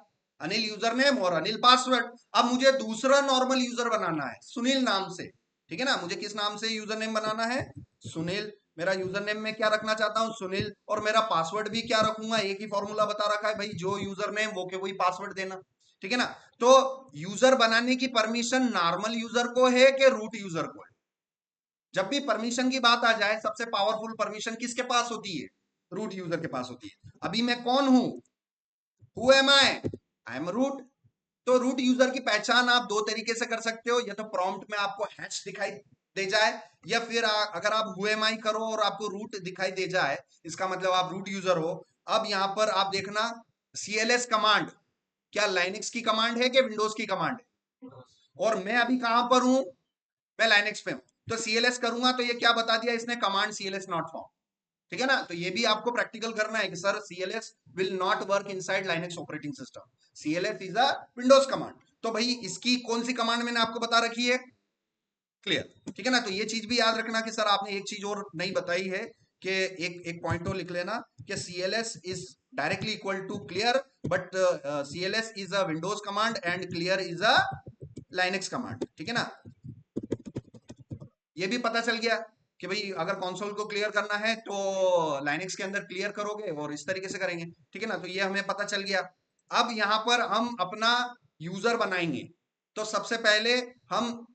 अनिल यूजर नेम और अनिल पासवर्ड। अब मुझे दूसरा नॉर्मल यूजर बनाना है सुनील नाम से। ठीक है ना, मुझे किस नाम से यूजर नेम बनाना है, सुनील। मेरा यूजर नेम में क्या रखना चाहता हूं, सुनील, और मेरा पासवर्ड भी क्या रखूंगा, एक ही फॉर्मूला बता रखा है भाई, जो यूजर नेम वो के वही पासवर्ड देना। ठीक है ना, तो यूजर बनाने की परमिशन नॉर्मल यूजर को है कि रूट यूजर को है, जब भी परमिशन की बात आ जाए, सबसे पावरफुल परमिशन किसके पास होती है? रूट यूजर के पास होती है। अभी मैं कौन हूं? Who am I am root. तो रूट यूजर की पहचान आप दो तरीके से कर सकते हो, या तो प्रॉम्प्ट में आपको हैश दिखाई दे जाए, या फिर अगर आप हु एम आई करो और आपको रूट दिखाई दे जाए, इसका मतलब आप रूट यूजर हो। अब यहां पर आप देखना, CLS कमांड क्या लाइनक्स की कमांड है कि विंडोज की कमांड है? और मैं अभी कहां पर हूं? मैं लाइनक्स पे हूं। तो CLS करूंगा तो ये क्या बता दिया इसने? Command CLS not found. ठीक है ना? तो ये भी आपको प्रैक्टिकल करना है कि sir CLS will not work inside Linux operating system. CLS is a Windows command. तो भाई इसकी कौन सी कमांड मैंने आपको बता रखी है? क्लियर? ठीक है ना? तो ये चीज भी याद रखना कि सर आपने एक चीज और नहीं बताई है, कि एक पॉइंट और लिख लेना कि CLS is directly equal to clear, but CLS is a Windows command and clear is a Linux command. ठीक है ना? ये भी पता चल गया कि भाई अगर कंसोल को क्लियर करना है तो लाइनक्स के अंदर क्लियर करोगे और इस तरीके से करेंगे। ठीक है ना? तो ये हमें पता चल गया। अब यहां पर हम अपना यूजर बनाएंगे। तो सबसे पहले हम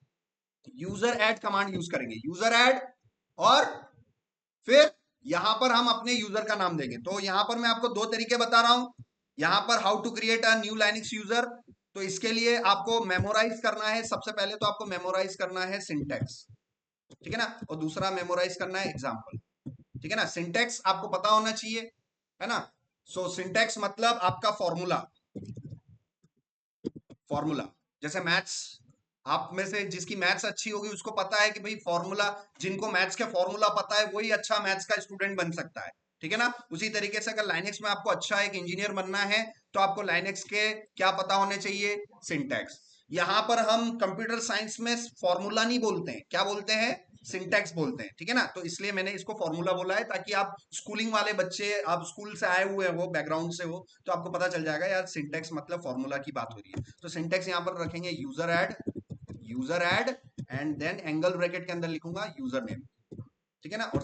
यूजर ऐड कमांड यूज करेंगे, यूजर ऐड, और फिर यहां पर हम अपने यूजर का नाम देंगे। तो यहां पर मैं आपको दो तरीके बता रहा हूं। यहां पर how to create a new Linux user, तो इसके लिए आपको मेमोराइज करना है। सबसे पहले तो आपको मेमोराइज करना है सिंटैक्स। ठीक है ना? और दूसरा मेमोराइज करना है एग्जाम्पल। ठीक है ना? सिंटैक्स आपको पता होना चाहिए, है ना? सो सिंटैक्स मतलब आपका फॉर्मूला। फॉर्मूला जैसे मैथ्स, आप में से जिसकी मैथ्स अच्छी होगी उसको पता है कि भाई फॉर्मूला, जिनको मैथ्स के फॉर्मूला पता है वही अच्छा मैथ्स का स्टूडेंट बन सकता है। ठीक है ना? उसी तरीके से अगर लाइनक्स में आपको अच्छा एक इंजीनियर बनना है तो आपको लाइनक्स के क्या पता होने चाहिए? सिंटैक्स। यहां पर हम कंप्यूटर साइंस में फॉर्मूला नहीं बोलते हैं, क्या बोलते हैं? सिंटैक्स बोलते हैं। ठीक है ना? तो इसलिए मैंने इसको फॉर्मूला बोला है, ताकि आप स्कूलिंग वाले बच्चे, आप स्कूल से आए हुए हो, बैकग्राउंड से हो, तो आपको पता चल जाएगा यार सिंटैक्स मतलब फॉर्मूला की बात हो रही है। तो सिंटैक्स यहां पर रखेंगे user add, user add, and then angle bracket के अंदर लिखूंगा यूजर नेम। ठीक है ना? और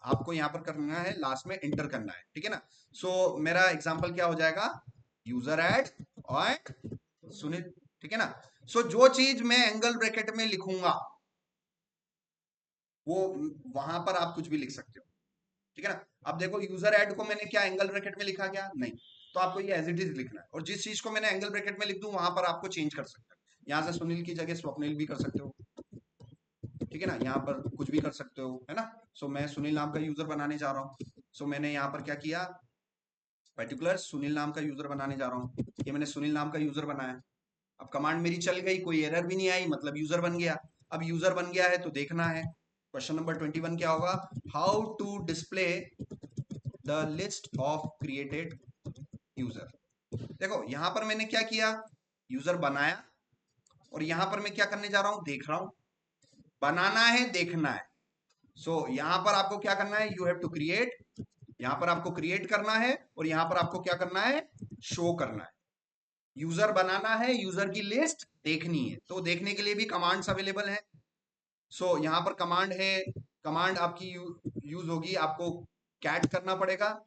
आपको यहां पर करना है, लास्ट में एंटर करना है। ठीक है ना? सो मेरा एग्जांपल क्या हो जाएगा? यूजर ऐड और सुनील। ठीक है ना? सो जो चीज मैं एंगल ब्रैकेट में लिखूंगा वो वहां पर आप कुछ भी लिख सकते हो। ठीक है ना? अब देखो यूजर ऐड को मैंने क्या एंगल ब्रैकेट में लिखा? क्या नहीं। तो आपको ये एज इट इज लिखना है, और जिस चीज को मैंने एंगल ब्रैकेट में लिख दूं वहां पर आपको चेंज कर सकते हो। यहां से सुनील की जगह स्वप्निल भी कर सकते हो। ठीक है ना? यहाँ पर कुछ भी कर सकते हो, है ना? सो मैं सुनील नाम का यूजर बनाने जा रहा हूँ। सो मैंने यहाँ पर क्या किया? पर्टिकुलर सुनील नाम का यूजर बनाने जा रहा हूँ। ये मैंने सुनील नाम का यूजर बनाया। अब कमांड मेरी चल गई, कोई एरर भी नहीं आई, मतलब यूजर बन गया। अब यूजर बन गया है तो देखना है क्वेश्चन नंबर 21 क्या होगा? How to display the list of created user. देखो यहां पर मैंने क्या किया? यूजर बनाया, और यहां पर मैं क्या करने जा रहा हूं? देख रहा हूं। बनाना है, देखना है। सो यहां पर आपको क्या करना है? You have to create. यहां पर आपको क्रिएट करना है, और यहां पर आपको क्या करना है? शो करना है। यूजर बनाना है, यूजर की लिस्ट देखनी है, तो देखने के लिए भी कमांड्स अवेलेबल है। सो यहां पर कमांड है, कमांड आपकी यूज होगी, आपको कैट करना पड़ेगा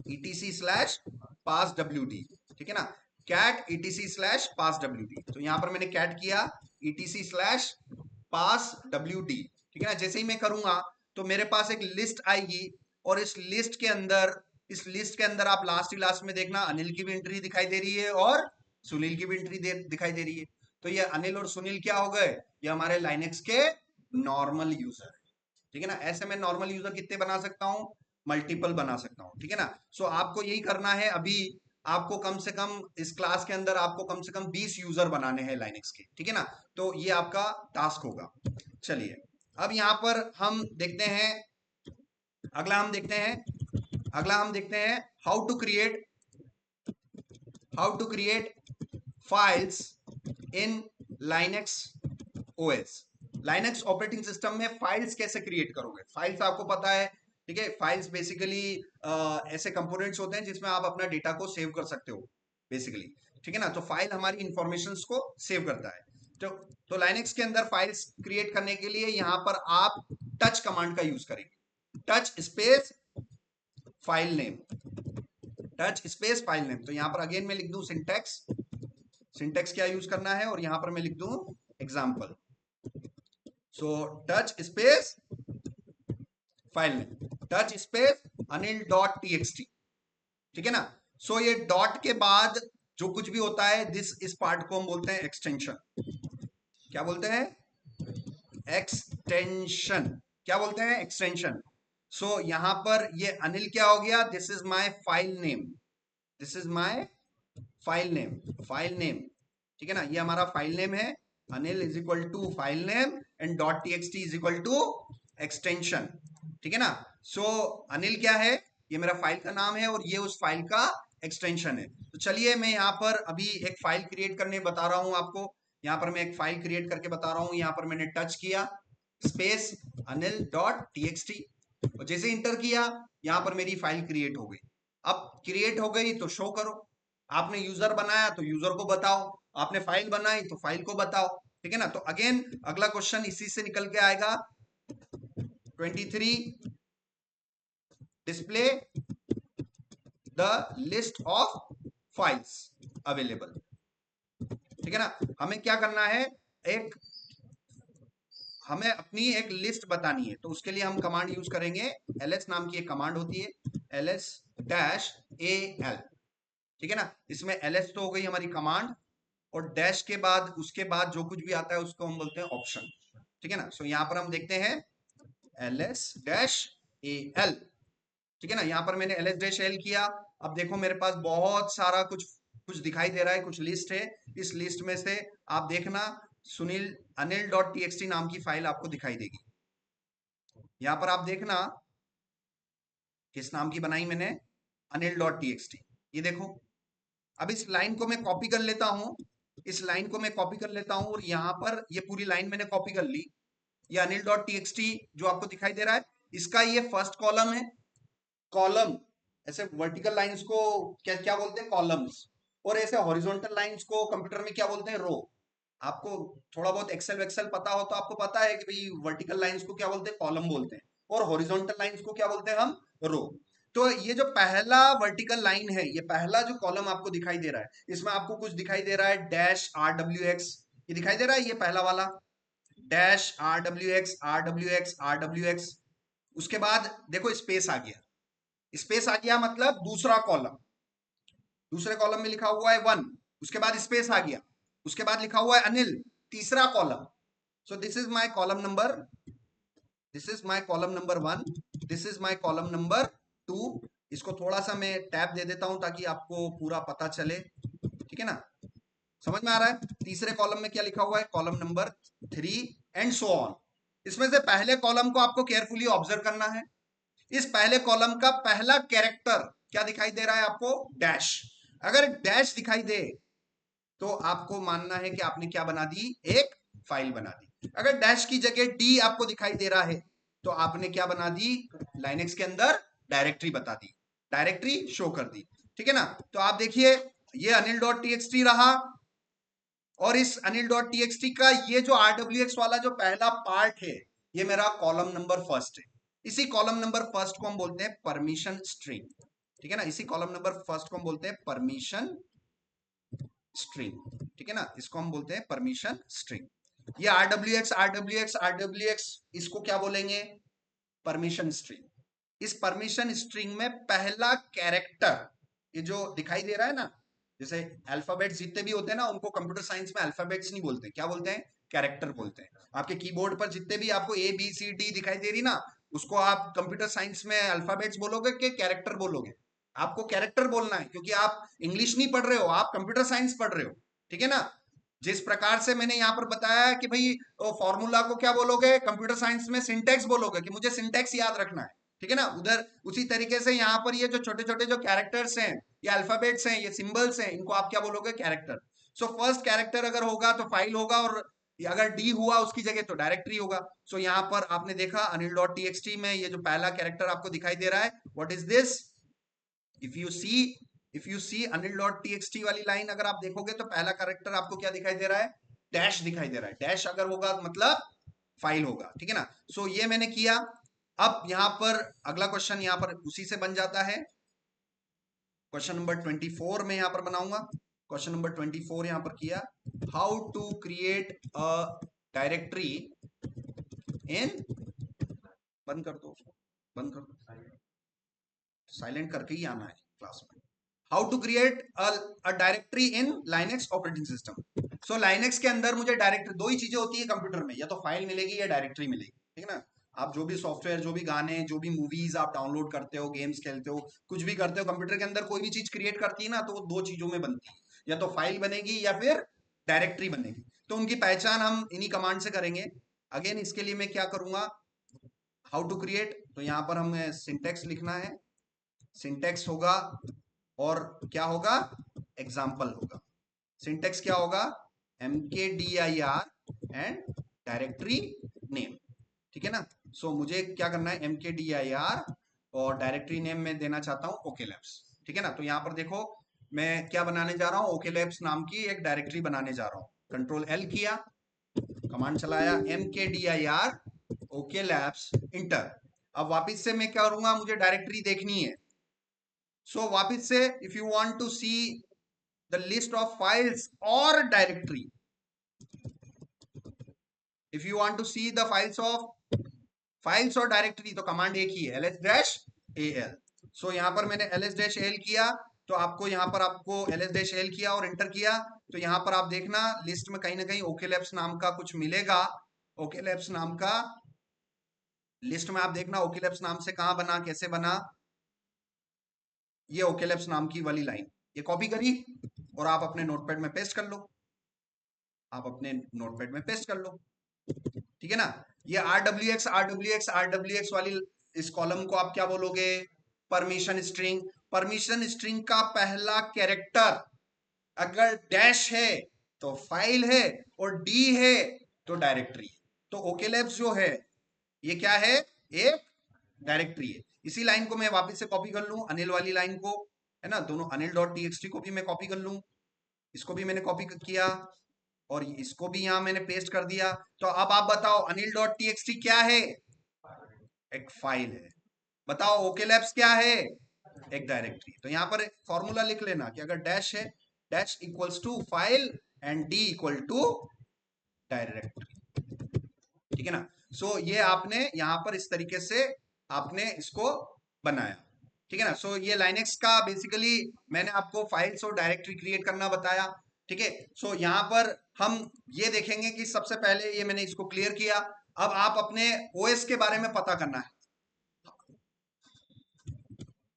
etc/passwd। ठीक है ना? Cat etc/passwd। तो यहां पर मैंने कैट किया etc/passwd। ठीक है ना? जैसे ही मैं करूंगा तो मेरे पास एक लिस्ट आएगी, और इस लिस्ट के अंदर, इस लिस्ट के अंदर आप लास्ट ही लास्ट में देखना अनिल की भी एंट्री दिखाई दे रही है और सुनील की भी एंट्री दिखाई दे रही है। तो ये अनिल और सुनील क्या हो गए? ये हमारे लाइनेक्स के नॉर्मल यूजर। ठीक है ना? ऐसे में नॉर्मल यूजर कितने बना सकता हूं? मल्टीपल बना सकता हूं। ठीक है ना? सो आपको यही करना है। अभी आपको कम से कम इस क्लास के अंदर आपको कम से कम 20 यूजर बनाने हैं लाइनेक्स के। ठीक है ना? तो ये आपका टास्क होगा। चलिए अब यहां पर हम देखते हैं, अगला हम देखते हैं, अगला हम देखते हैं how to create, how to create files in Linux OS. Linux operating system में फाइल्स कैसे क्रिएट करोगे? फाइल्स आपको पता है। ठीक है? फाइल्स बेसिकली ऐसे कंपोनेंट्स होते हैं जिसमें आप अपना डेटा को सेव कर सकते हो बेसिकली। ठीक है ना? तो फाइल हमारी इंफॉर्मेशंस को सेव करता है। तो लाइनेक्स के अंदर फाइल्स क्रिएट करने के लिए यहां पर आप टच कमांड का यूज करेंगे। Touch space file name, touch space file name. तो यहां पर अगेन मैं लिख दूं सिंटेक्स, सिंटेक्स क्या यूज करना है, और यहां पर मैं लिख दूं एग्जाम्पल। सो touch space file name, touch space anil.txt, ठीक है ना। सो ये डॉट के बाद जो कुछ भी होता है दिस इस पार्ट को हम बोलते हैं एक्सटेंशन। क्या बोलते हैं? एक्सटेंशन। क्या बोलते हैं? एक्सटेंशन। सो यहां पर ये अनिल क्या हो गया? This is my file name, this is my file name, file name, ठीक है ना। ये हमारा फाइल नेम है, Anil is equal to file name and dot TXT is equal to extension, ठीक है ना। सो अनिल क्या है? ये मेरा फाइल का नाम है और ये उस फाइल का एक्सटेंशन है। तो चलिए मैं यहाँ पर अभी एक फाइल क्रिएट करने बता रहा हूं आपको। यहाँ पर मैं एक फाइल क्रिएट करके बता रहा हूं। यहाँ पर मैंने टच किया स्पेस anil.txt और जैसे इंटर किया यहाँ पर मेरी फाइल क्रिएट हो गई। अब क्रिएट हो गई तो शो करो। आपने यूजर बनाया तो यूजर को बताओ, आपने फाइल बनाई तो फाइल को बताओ, ठीक है ना। तो अगेन अगला क्वेश्चन इसी से निकल के आएगा 23 display the list of files available, ठीक है ना। हमें क्या करना है? एक हमें अपनी एक लिस्ट बतानी है, तो उसके लिए हम कमांड यूज करेंगे। ls नाम की एक कमांड होती है, ls-al, ठीक है ना। इसमें ls तो हो गई हमारी कमांड और डैश के बाद उसके बाद जो कुछ भी आता है उसको हम बोलते हैं ऑप्शन, ठीक है ना। सो यहाँ पर हम देखते हैं ls-al, ठीक है ना। यहाँ पर मैंने ls-al किया। अब देखो मेरे पास बहुत सारा कुछ कुछ दिखाई दे रहा है, कुछ लिस्ट है। इस लिस्ट में से आप देखना सुनील anil.txt नाम की फाइल आपको दिखाई देगी। यहाँ पर आप देखना किस नाम की बनाई मैंने, anil.txt। ये देखो। अब इस लाइन को मैं कॉपी कर लेता हूं, इस लाइन को मैं कॉपी कर लेता हूं और यहां पर ये पूरी लाइन मैंने कॉपी कर ली। ये anil.txt जो आपको दिखाई दे रहा है, इसका ये फर्स्ट कॉलम है। कॉलम, ऐसे वर्टिकल लाइंस को क्या क्या बोलते हैं? कॉलम्स। और ऐसे हॉरिजॉन्टल लाइंस को कंप्यूटर में क्या बोलते हैं? रो। आपको थोड़ा बहुत एक्सेल वेक्सेल पता हो तो आपको पता है कि भाई वर्टिकल लाइंस को क्या बोलते हैं? कॉलम बोलते हैं। और हॉरिजॉन्टल लाइंस को क्या बोलते हैं हम? रो। तो ये जो पहला वर्टिकल लाइन है, ये पहला जो कॉलम आपको दिखाई दे रहा है, इसमें आपको कुछ दिखाई दे रहा है डैश RWX, ये दिखाई दे रहा है, ये पहला वाला डैश RWX RWX RWX। उसके बाद देखो स्पेस आ गया, स्पेस आ गया मतलब दूसरा कॉलम, दूसरे कॉलम में लिखा हुआ है 1, उसके बाद स्पेस आ गया, उसके बाद लिखा हुआ है अनिल, तीसरा column. So this is my column number, this is my column number 1, this is my column number 2। इसको थोड़ा सा मैं टैब दे देता हूं ताकि आपको पूरा पता चले, ठीक है ना। समझ में आ रहा है? तीसरे कॉलम में क्या लिखा हुआ है? Column number 3 and so on. इसमें से पहले कॉलम को आपको केयरफुली ऑब्जर्व करना है। इस पहले कॉलम का पहला कैरेक्टर क्या दिखाई दे रहा है आपको? डैश। अगर डैश दिखाई दे तो आपको मानना है कि आपने क्या बना दी? एक फाइल बना दी। अगर डैश की जगह डी आपको दिखाई दे रहा है तो आपने क्या बना दी? लाइनेक्स के अंदर डायरेक्टरी बता दी, डायरेक्टरी शो कर दी, ठीक है ना। तो आप देखिए ये anil.txt रहा और इस anil.txt का ये जो RWX वाला जो पहला पार्ट है, ये मेरा कॉलम नंबर फर्स्ट है। इसी कॉलम नंबर फर्स्ट को हम बोलते हैं परमिशन स्ट्रिंग, ठीक है ना। इसी कॉलम नंबर फर्स्ट को हम बोलते हैं परमिशन स्ट्रिंग, ठीक है ना। इसको हम बोलते हैं परमिशन स्ट्रिंग। ये RWX इसको क्या बोलेंगे? Permission string. इस परमिशन स्ट्रिंग में पहला कैरेक्टर, ये जो दिखाई दे रहा है ना, जैसे अल्फाबेट्स जितने भी होते हैं ना, उनको कंप्यूटर साइंस में अल्फाबेट्स नहीं बोलते, क्या बोलते हैं? कैरेक्टर बोलते हैं। आपके कीबोर्ड पर जितने भी आपको ABCD दिखाई दे रही ना, उसको आप कंप्यूटर साइंस में अल्फाबेट्स बोलोगे कि कैरेक्टर बोलोगे? आपको कैरेक्टर बोलना है क्योंकि आप इंग्लिश नहीं पढ़ रहे हो, आप कंप्यूटर साइंस पढ़ रहे हो, ठीक है ना। जिस प्रकार से मैंने यहाँ पर बताया कि भाई फॉर्मूला को क्या बोलोगे कंप्यूटर साइंस में? सिंटेक्स बोलोगे कि मुझे सिंटेक्स याद रखना है, ठीक है ना। उधर उसी तरीके से यहाँ पर ये जो छोटे छोटे जो कैरेक्टर्स हैं, ये अल्फाबेट्स हैं, ये सिंबल्स हैं, इनको आप क्या बोलोगे? कैरेक्टर। सो फर्स्ट कैरेक्टर अगर होगा तो फाइल होगा और अगर डी हुआ उसकी जगह तो डायरेक्टरी होगा। सो यहाँ पर आपने देखा anil.txt में ये जो पहला कैरेक्टर आपको दिखाई दे रहा है, what is this? If you see anil.txt वाली लाइन अगर आप देखोगे तो पहला कैरेक्टर आपको क्या दिखाई दे रहा है? डैश दिखाई दे रहा है। डैश अगर होगा मतलब फाइल होगा, ठीक है ना। सो ये मैंने किया। अब यहां पर अगला क्वेश्चन यहां पर उसी से बन जाता है। क्वेश्चन नंबर 24 में यहां पर बनाऊंगा। क्वेश्चन नंबर 24 यहां पर किया, how to create a directory in, बंद कर दो उसको, बंद कर दो, साइलेंट करके ही आना है क्लास में। How to create a directory in Linux operating system. So Linux के अंदर मुझे डायरेक्टरी, दो ही चीजें होती है कंप्यूटर में, या तो फाइल मिलेगी या डायरेक्टरी मिलेगी, ठीक है ना। आप जो भी सॉफ्टवेयर, जो भी गाने, जो भी मूवीज आप डाउनलोड करते हो, गेम्स खेलते हो, कुछ भी करते हो कंप्यूटर के अंदर, कोई भी चीज क्रिएट करती है ना, तो वो दो चीजों में बनती है, या तो फाइल बनेगी या फिर डायरेक्टरी बनेगी। तो उनकी पहचान हम इन्हीं कमांड से करेंगे। अगेन इसके लिए मैं क्या करूंगा, हाउ टू क्रिएट, तो यहां पर हमें सिंटेक्स लिखना है, सिंटेक्स होगा और क्या होगा, एग्जाम्पल होगा। सिंटेक्स क्या होगा, mkdir एंड डायरेक्टरी नेम, ठीक है ना। सो मुझे क्या करना है, mkdir और डायरेक्टरी नेम में देना चाहता हूं ओके लैब्स, ठीक है ना। तो यहां पर देखो मैं क्या बनाने जा रहा हूं, ओके लैब्स नाम की एक डायरेक्टरी बनाने जा रहा हूं। कंट्रोल एल किया, कमांड चलाया, mkdir ओके लैब्स, इंटर। अब वापिस से मैं क्या करूंगा, मुझे डायरेक्टरी देखनी है। सो वापिस से, if you want to see the list of files or directory, if you want to see the files or directory, तो कमांड एक ही है, ls-al। सो यहां पर मैंने ls-al किया, तो आपको यहां पर आपको ls-al किया और एंटर किया, तो यहां पर आप देखना लिस्ट में कहीं ना कहीं ओके लैब्स नाम का कुछ मिलेगा। ओके लैब्स नाम का लिस्ट में आप देखना, ओके लैब्स नाम से कहां बना, कैसे बना, ये ओके लैब्स नाम की वाली लाइन, ये कॉपी करी और आप अपने नोटपैड में पेस्ट कर लो, आप अपने नोटपैड में पेस्ट कर लो, ठीक है ना। ये RWX वाली इस कॉलम को आप क्या बोलोगे, परमिशन स्ट्रिंग। परमिशन स्ट्रिंग का पहला कैरेक्टर अगर डैश है तो फाइल है, और डी है तो डायरेक्टरी। तो ओके लैब्स जो है ये क्या है, एक डायरेक्टरी है। इसी लाइन को मैं वापस से कॉपी कर लूं, अनिल वाली लाइन को, है ना, दोनों अनिल डॉट टीएक्सटी को भी मैं कॉपी कर लूं, इसको भी मैंने कॉपी किया और इसको भी यहां मैंने पेस्ट कर दिया। तो अब आप बताओ अनिल डॉट टीएक्सटी क्या है, एक फाइल है। बताओ ओके लैब्स क्या है, एक डायरेक्टरी। तो यहां पर फॉर्मूला लिख लेना कि अगर डैश है, dash equals to file and D equal to directory, ठीक है ना। सो ये आपने यहां पर इस तरीके से आपने इसको बनाया, ठीक है ना। सो ये लाइनेक्स का बेसिकली मैंने आपको फाइल्स और डायरेक्टरी क्रिएट करना बताया, ठीक है। सो यहां पर हम ये देखेंगे कि सबसे पहले ये मैंने इसको क्लियर किया, अब आप अपने ओएस के बारे में पता करना है।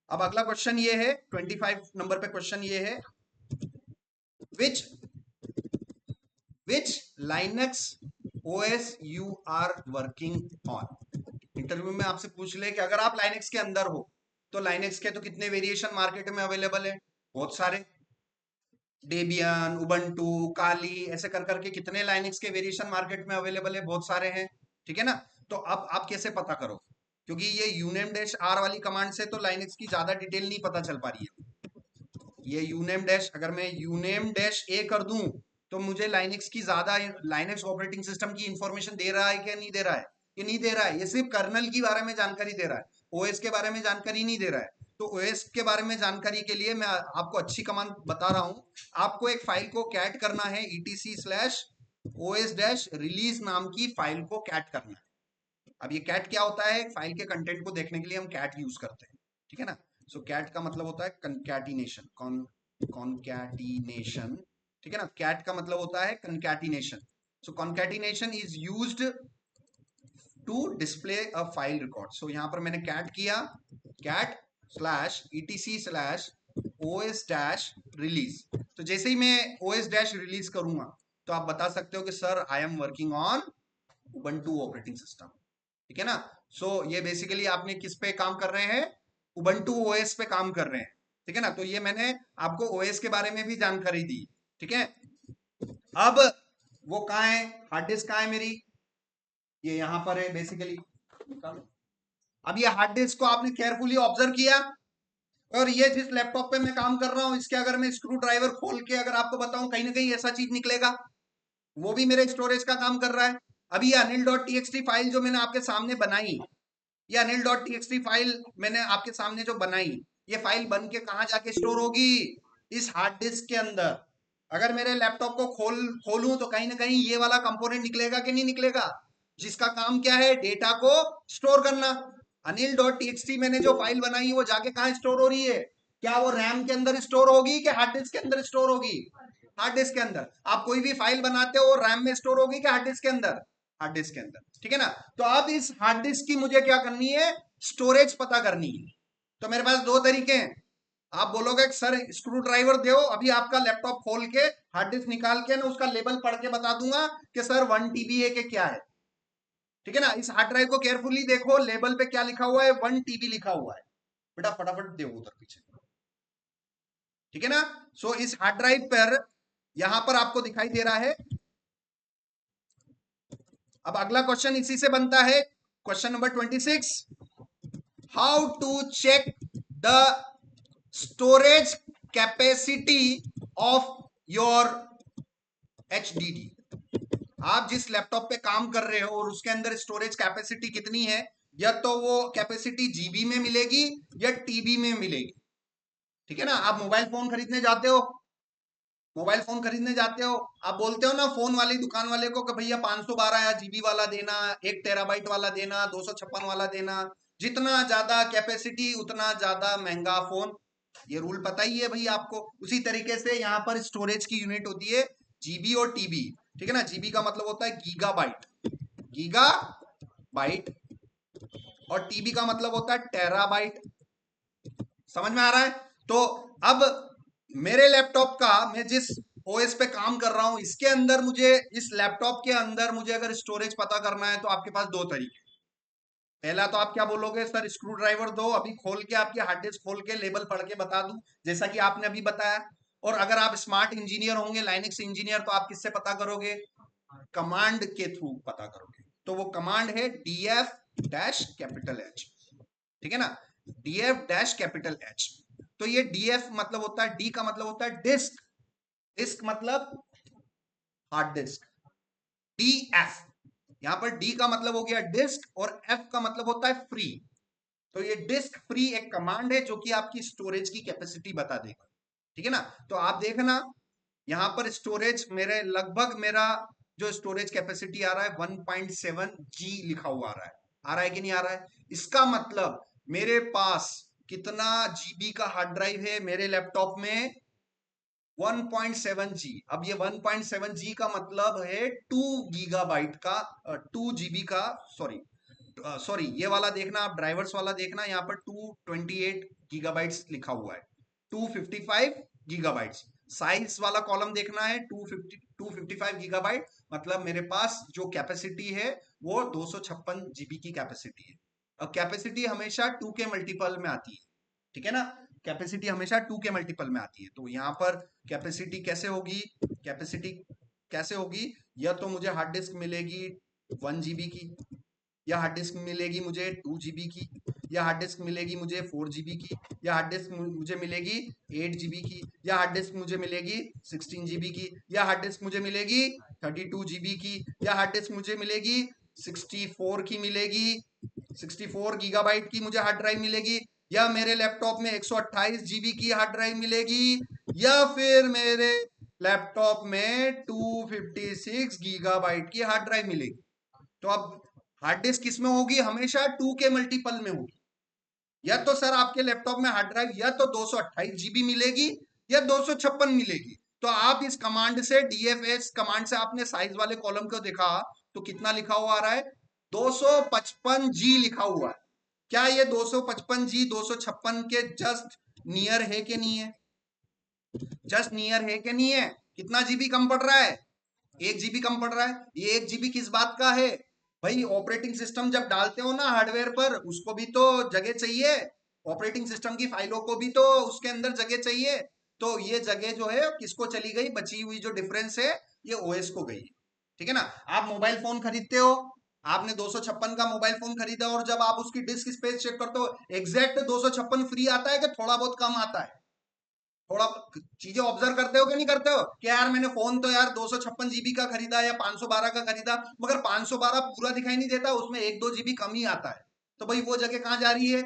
अब अगला क्वेश्चन ये है, 25 नंबर पे क्वेश्चन ये है, which Linux OS you are working on. Interview में आपसे पूछ ले कि अगर आप लाइनेक्स के अंदर हो, तो लाइनेक्स के तो कितने वेरिएशन मार्केट में अवेलेबल है, बहुत सारे, डेबियन, उबंटू, काली, ऐसे कर करके कितने लाइनेक्स के वेरिएशन मार्केट में अवेलेबल है, बहुत सारे हैं, ठीक है ना। तो अब आप कैसे पता करो, क्योंकि ये यूनेम डैश आर वाली कमांड से तो लाइनेक्स की ज्यादा डिटेल नहीं पता चल पा रही है। ये यूनेम डैश, अगर मैं यूनेम डैश ए कर दूं तो मुझे लाइनेक्स की ज्यादा, लाइनेक्स ऑपरेटिंग सिस्टम की इंफॉर्मेशन दे रहा है क्या, नहीं दे रहा है, ये नहीं दे रहा है, ये सिर्फ कर्नल के बारे में जानकारी दे रहा है, ओएस के बारे में जानकारी नहीं दे रहा है। तो ओएस के बारे में जानकारी के लिए मैं आपको अच्छी कमांड बता रहा हूं, आपको एक फाइल को कैट करना है, etc/os-release नाम की फाइल को कैट करना है। अब ये कैट क्या होता है, फाइल के कंटेंट को देखने के लिए हम कैट यूज करते हैं, ठीक है ना। सो कैट का मतलब होता है कंकैटिनेशन, कॉन्कैटिनेशन, ठीक है ना। कैट का मतलब होता है concatenation. So concatenation is used to display a file record. So यहां पर मैंने कैट किया, कैट स्लैश etc/os-release। तो जैसे ही मैं os-release करूंगा तो आप बता सकते हो कि sir I am working on Ubuntu operating system, ठीक है ना। सो ये बेसिकली आपने किस पे काम कर रहे हैं, उबंटू ओएस पे काम कर रहे हैं, ठीक है ना। तो ये मैंने आपको ओएस के बारे में भी जानकारी दी, ठीक है। अब वो कहाँ है, हार्ड डिस्क कहाँ है मेरी, ये यहां पर है बेसिकली। अब ये हार्ड डिस्क को आपने केयरफुली ऑब्जर्व किया, और ये जिस लैपटॉप पे मैं काम कर रहा हूं इसके अगर मैं स्क्रू ड्राइवर खोल के अगर आपको बताऊं, कहीं ना कहीं ऐसा चीज निकलेगा, वो भी मेरे स्टोरेज का काम कर रहा है। अभी ये अनिल डॉट टीएक्सटी फाइल जो मैंने आपके सामने बनाई, ये अनिल डॉट टीएक्सटी फाइल मैंने आपके सामने जो बनाई, ये फाइल बन के कहां जाके स्टोर होगी, इस हार्ड डिस्क के अंदर। अगर मेरे लैपटॉप को खोलूं तो कहीं ना कहीं ये वाला कंपोनेंट निकलेगा कि नहीं निकलेगा, जिसका काम क्या है, डेटा को स्टोर करना। anil.txt मैंने जो फाइल बनाई है वो जाके कहाँ स्टोर हो रही है? क्या वो रैम के अंदर स्टोर होगी कि हार्ड डिस्क के अंदर स्टोर होगी? हार्ड डिस्क के अंदर। आप कोई भी फाइल बनाते हो रैम में स्टोर होगी कि हार्ड डिस्क के अंदर? हार्ड डिस्क के अंदर, ठीक है ना। तो अब इस हार्ड डिस्क की मुझे क्या करनी है, स्टोरेज पता करनी है। तो मेरे पास दो तरीके हैं। आप बोलोगे सर स्क्रू ड्राइवर दो, अभी आपका लैपटॉप खोल के हार्ड डिस्क निकाल के ना उसका लेबल पढ़ के बता दूंगा कि सर 1 TB है कि क्या है, ठीक है ना। इस हार्ड ड्राइव को केयरफुली देखो, लेबल पे क्या लिखा हुआ है, 1 TB लिखा हुआ है। बेटा फटाफट दो उधर पीछे, ठीक है ना। सो इस हार्ड ड्राइव पर यहां पर आपको दिखाई दे रहा है। अब अगला क्वेश्चन इसी से बनता है, question number 26, how to check the storage capacity of your HDD। आप जिस लैपटॉप पे काम कर रहे हो और उसके अंदर स्टोरेज कैपेसिटी कितनी है, या तो वो कैपेसिटी GB में मिलेगी या TB में मिलेगी, ठीक है ना। आप मोबाइल फोन खरीदने जाते हो, मोबाइल फोन खरीदने जाते हो, आप बोलते हो ना फोन वाली दुकान वाले को कि भैया 512 GB वाला देना, 1 TB वाला देना, 256 वाला देना, जितना ज्यादा कैपेसिटी उतना ज्यादा महंगा फोन। ये रूल पता ही है भैया आपको। उसी तरीके से यहाँ पर स्टोरेज की यूनिट होती है GB और TB, ठीक है ना। GB का मतलब होता है गीगाबाइट, गीगाबाइट, और TB का मतलब होता है टेराबाइट। समझ में आ रहा है? तो अब मेरे लैपटॉप का, मैं जिस OS पे काम कर रहा हूं, इसके अंदर मुझे, इस लैपटॉप के अंदर मुझे अगर स्टोरेज पता करना है तो आपके पास दो तरीके। पहला तो आप क्या बोलोगे, सर स्क्रू ड्राइवर दो, अभी खोल के आपकी हार्ड डिस्क खोल के लेबल पढ़ के बता दूं, जैसा कि आपने अभी बताया। और अगर आप स्मार्ट इंजीनियर होंगे, लाइनेक्स इंजीनियर, तो आप किससे पता करोगे, कमांड के थ्रू पता करोगे। तो वो कमांड है DF-H, ठीक है ना, DF-H। तो ये DF मतलब होता है, D का मतलब होता है डिस्क, डिस्क मतलब हार्ड डिस्क, DF। यहां पर D का मतलब हो गया डिस्क और F का मतलब होता है फ्री। तो ये डिस्क फ्री एक कमांड है जो कि आपकी स्टोरेज की कैपेसिटी बता देगा, ठीक है ना। तो आप देखना यहां पर स्टोरेज मेरे लगभग, मेरा जो स्टोरेज कैपेसिटी आ रहा है 1.7 G लिखा हुआ आ रहा है कि नहीं आ रहा है? इसका मतलब मेरे पास कितना GB का हार्ड ड्राइव है मेरे लैपटॉप में, 1.7G। अब ये 1.7G का मतलब है 2 GB का, 2 GB का, सॉरी सॉरी, ये वाला देखना आप, ड्राइवर्स वाला देखना, यहाँ पर 228 GB लिखा हुआ है, 255 GB। साइज वाला कॉलम देखना है, 255 GB। मतलब मेरे पास जो कैपेसिटी है वो 256 GB की कैपेसिटी है। अब कैपेसिटी हमेशा 2 के मल्टीपल में आती है, ठीक है ना। कैपेसिटी हमेशा 2 के मल्टीपल में आती है। तो यहाँ पर कैपेसिटी कैसे होगी, कैपेसिटी कैसे होगी, या तो मुझे हार्ड डिस्क मिलेगी 1 GB की, या हार्ड डिस्क मिलेगी मुझे 2 GB की, या हार्ड डिस्क मिलेगी मुझे 4 GB की, या हार्ड डिस्क मुझे मिलेगी 8 GB की, या हार्ड डिस्क मुझे मिलेगी 16 GB की, या हार्ड डिस्क मुझे मिलेगी 32 GB की, या हार्ड डिस्क मुझे मिलेगी 64 की मिलेगी, 64 GB की मुझे हार्ड ड्राइव मिलेगी, या मेरे लैपटॉप में 128 GB की हार्ड ड्राइव मिलेगी, या फिर मेरे लैपटॉप में 256 GB की हार्ड ड्राइव मिलेगी। तो अब हार्ड डिस्क किसमें होगी, हमेशा 2 के मल्टीपल में होगी। या तो सर आपके लैपटॉप में हार्ड ड्राइव या तो 228 GB मिलेगी या 256 मिलेगी। तो आप इस कमांड से, DFS कमांड से, आपने साइज वाले कॉलम को देखा तो कितना लिखा हुआ आ रहा है, 255G लिखा हुआ है। क्या ये 255G 256 के जस्ट नियर है कि नहीं है? जस्ट नियर है कि नहीं है? कितना GB कम पड़ रहा है? 1 GB कम पड़ रहा है। ये 1 GB किस बात का है भाई? ऑपरेटिंग सिस्टम जब डालते हो ना हार्डवेयर पर, उसको भी तो जगह चाहिए, ऑपरेटिंग सिस्टम की फाइलों को भी तो उसके अंदर जगह चाहिए। तो ये जगह जो है किसको चली गई, बची हुई जो डिफरेंस है ये OS को गई, ठीक है ना। आप मोबाइल फोन खरीदते हो, आपने 256 का मोबाइल फोन खरीदा, और जब आप उसकी डिस्क स्पेस चेक करते हो, एग्जैक्ट 256 फ्री आता है कि थोड़ा बहुत कम आता है? थोड़ा चीजें ऑब्जर्व करते हो कि नहीं करते हो कि यार मैंने फोन तो यार 256 GB का खरीदा या 512 का खरीदा, मगर 512 पूरा दिखाई नहीं देता, उसमें 1-2 GB कम ही आता है। तो भाई वो जगह कहाँ जा रही है,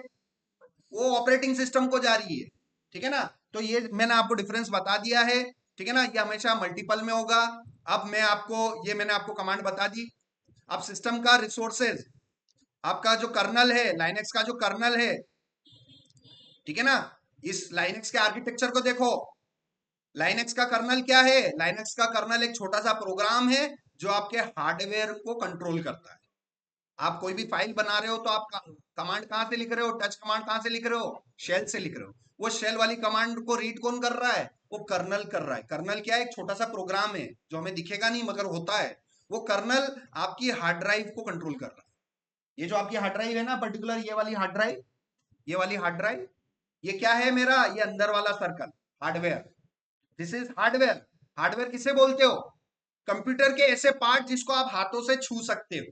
वो ऑपरेटिंग सिस्टम को जा रही है, ठीक है ना। तो ये मैंने आपको डिफरेंस बता दिया है, ठीक है ना। ये हमेशा मल्टीपल में होगा। अब मैं आपको, ये मैंने आपको कमांड बता दी। अब सिस्टम का रिसोर्सेज, आपका जो कर्नल है, लाइनेक्स का जो कर्नल है, ठीक है ना, इस लाइनेक्स के आर्किटेक्चर को देखो। लाइनेक्स का कर्नल क्या है? लाइनेक्स का कर्नल एक छोटा सा प्रोग्राम है जो आपके हार्डवेयर को कंट्रोल करता है। आप कोई भी फाइल बना रहे हो तो आप कमांड कहां से लिख रहे हो? टच कमांड कहां से लिख रहे हो? शेल से लिख रहे हो। वो शेल वाली कमांड को रीड कौन कर रहा है? वो कर्नल कर रहा है। कर्नल क्या है? एक छोटा सा प्रोग्राम है जो हमें दिखेगा नहीं मगर होता है। वो कर्नल आपकी हार्ड ड्राइव को कंट्रोल कर रहा है। ये जो आपकी हार्ड ड्राइव है ना, पर्टिकुलर ये वाली हार्ड ड्राइव, ये वाली हार्ड ड्राइव, ये क्या है मेरा? ये अंदर वाला circle hardware. This is hardware. Hardware किसे बोलते हो? कंप्यूटर के ऐसे पार्ट जिसको आप हाथों से छू सकते हो,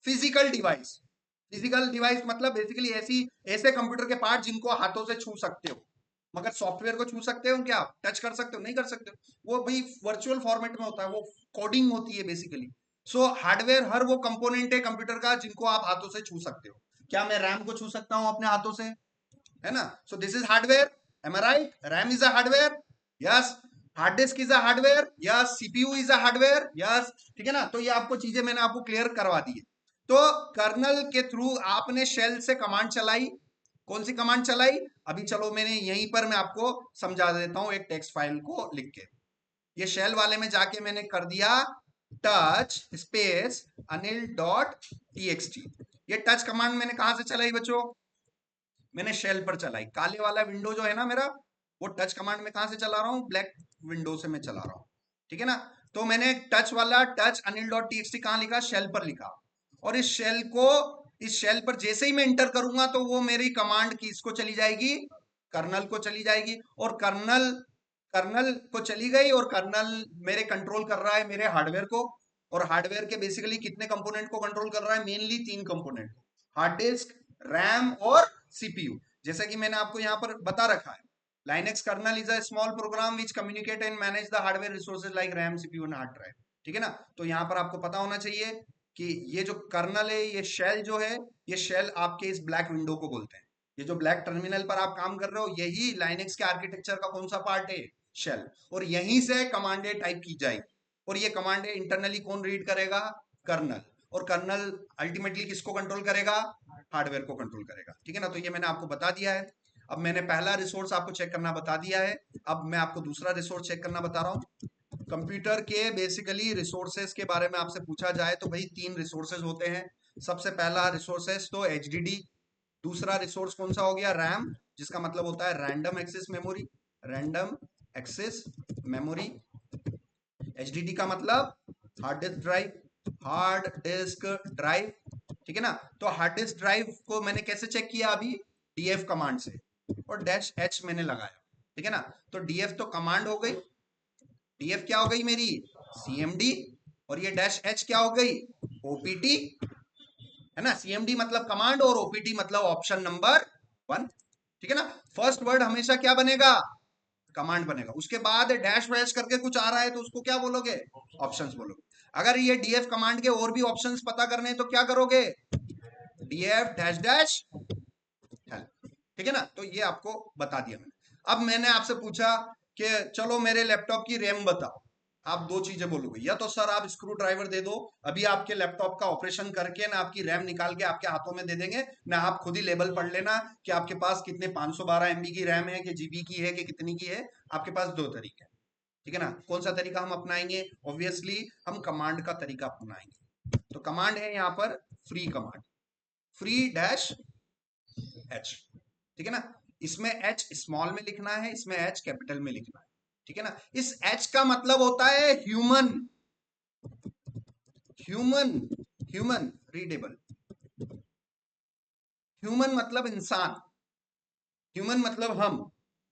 फिजिकल डिवाइस। फिजिकल डिवाइस मतलब बेसिकली ऐसे कंप्यूटर के पार्ट जिनको हाथों से छू सकते हो। मगर सॉफ्टवेयर को छू सकते हो क्या? टच कर सकते हो? नहीं कर सकते हो। वो भाई वर्चुअल फॉर्मेट में होता है, वो कोडिंग होती है बेसिकली। सो हार्डवेयर हर वो कंपोनेंट है कंप्यूटर का जिनको आप हाथों से छू सकते हो। क्या मैं रैम को छू सकता हूं अपने हाथों से? है ना? So this is hardware. Am I right? RAM is a hardware. Yes. Hard disk is a hardware. Yes. CPU is a hardware. Yes. ठीक है ना? तो ये आपको चीजें मैंने आपको क्लियर करवा दी है। तो कर्नल के थ्रू आपने शेल से कमांड चलाई। कौन सी कमांड चलाई? अभी चलो मैंने यहीं पर मैं आपको समझा देता हूं एक टेक्स्ट फाइल को लिख के। ये शेल वाले में जाके मैंने कर दिया touch space Anil dot TXT. ये टच कमांड मैंने कहां से चलाई बच्चों? मैंने शेल पर चलाई। काले वाला विंडो जो है ना मेरा, वो टच कमांड में कहां से चला रहा हूं? ब्लैक विंडो से मैं चला रहा हूं। ठीक है ना? तो मैंने टच वाला टच अनिल डॉट टीएक्सटी कहां लिखा? शेल पर लिखा। और इस शेल पर जैसे ही मैं इंटर करूंगा तो वो मेरी कमांड किसको चली जाएगी? कर्नल को चली जाएगी। और कर्नल कर्नल को चली गई और कर्नल मेरे कंट्रोल कर रहा है मेरे हार्डवेयर को। और हार्डवेयर के बेसिकली कितने कंपोनेंट को कंट्रोल कर रहा है? Mainly 3 component, hard disk, RAM और सीपीयू। जैसा कि मैंने आपको यहाँ पर बता रखा है, Linux kernel is a small program which communicate and manage the hardware resources like RAM, CPU and hard drive. ठीक है ना? तो यहाँ पर आपको पता होना चाहिए कि ये जो कर्नल है, ये शेल जो है, ये शेल आपके इस ब्लैक विंडो को बोलते हैं। ये जो ब्लैक टर्मिनल पर आप काम कर रहे हो, यही लाइनेक्स के आर्किटेक्चर का कौन सा पार्ट है? शेल। और यहीं से कमांडे टाइप की जाएगी। और ये कमांडे इंटरनली कौन रीड करेगा? कर्नल। और कर्नल अल्टीमेटली किसको कंट्रोल करेगा? हार्डवेयर को कंट्रोल करेगा। ठीक है ना? तो ये मैंने आपको बता दिया है। अब मैंने पहला रिसोर्स आपको चेक करना बता दिया है। अब मैं आपको दूसरा रिसोर्स चेक करना बता रहा हूँ। कंप्यूटर के बेसिकली रिसोर्सेज के बारे में आपसे पूछा जाए तो भाई 3 रिसोर्सेज होते हैं। सबसे पहला रिसोर्सेज तो एचडीडी। दूसरा रिसोर्स कौन सा हो गया? रैम, जिसका मतलब होता है random access memory. Random access memory. HDD का मतलब hard disk drive. Hard disk drive. ठीक है ना? तो हार्ड डिस्क ड्राइव को मैंने कैसे चेक किया? अभी डीएफ कमांड से, और डैश एच मैंने लगाया। ठीक है ना? तो डीएफ तो कमांड हो गई। डीएफ क्या हो गई मेरी? सीएमडी। और ये डैश एच क्या हो गई? ओपीटी। है ना? सीएमडी मतलब कमांड और ओपीटी मतलब ऑप्शन नंबर 1। ठीक है ना? फर्स्ट वर्ड हमेशा क्या बनेगा? कमांड बनेगा। उसके बाद डैश वैश करके कुछ आ रहा है तो उसको क्या बोलोगे? ऑप्शंस बोलोगे। अगर ये डीएफ कमांड के और भी ऑप्शंस पता करने तो क्या करोगे? DF dash dash help. ठीक है ना? तो ये आपको बता दिया मैंने। अब मैंने आपसे पूछा कि चलो मेरे लैपटॉप की रैम बताओ। आप 2 चीजें बोलोगे, या तो सर आप स्क्रू ड्राइवर दे दो, अभी आपके लैपटॉप का ऑपरेशन करके ना आपकी रैम निकाल के आपके हाथों में दे देंगे, ना आप खुद ही लेबल पढ़ लेना कि आपके पास कितने 512 एमबी की रैम है कि जीबी की है कि कितनी की है। आपके पास 2 तरीके हैं। ठीक है ना? कौन सा तरीका हम अपनाएंगे? ऑब्वियसली हम कमांड का तरीका अपनाएंगे। तो कमांड है यहाँ पर free command, free dash H. ठीक है ना? इसमें एच स्मॉल में लिखना है, इसमें एच कैपिटल में लिखना है। ठीक है ना? इस एच का मतलब होता है human. Human, human readable. Human मतलब इंसान। ह्यूमन मतलब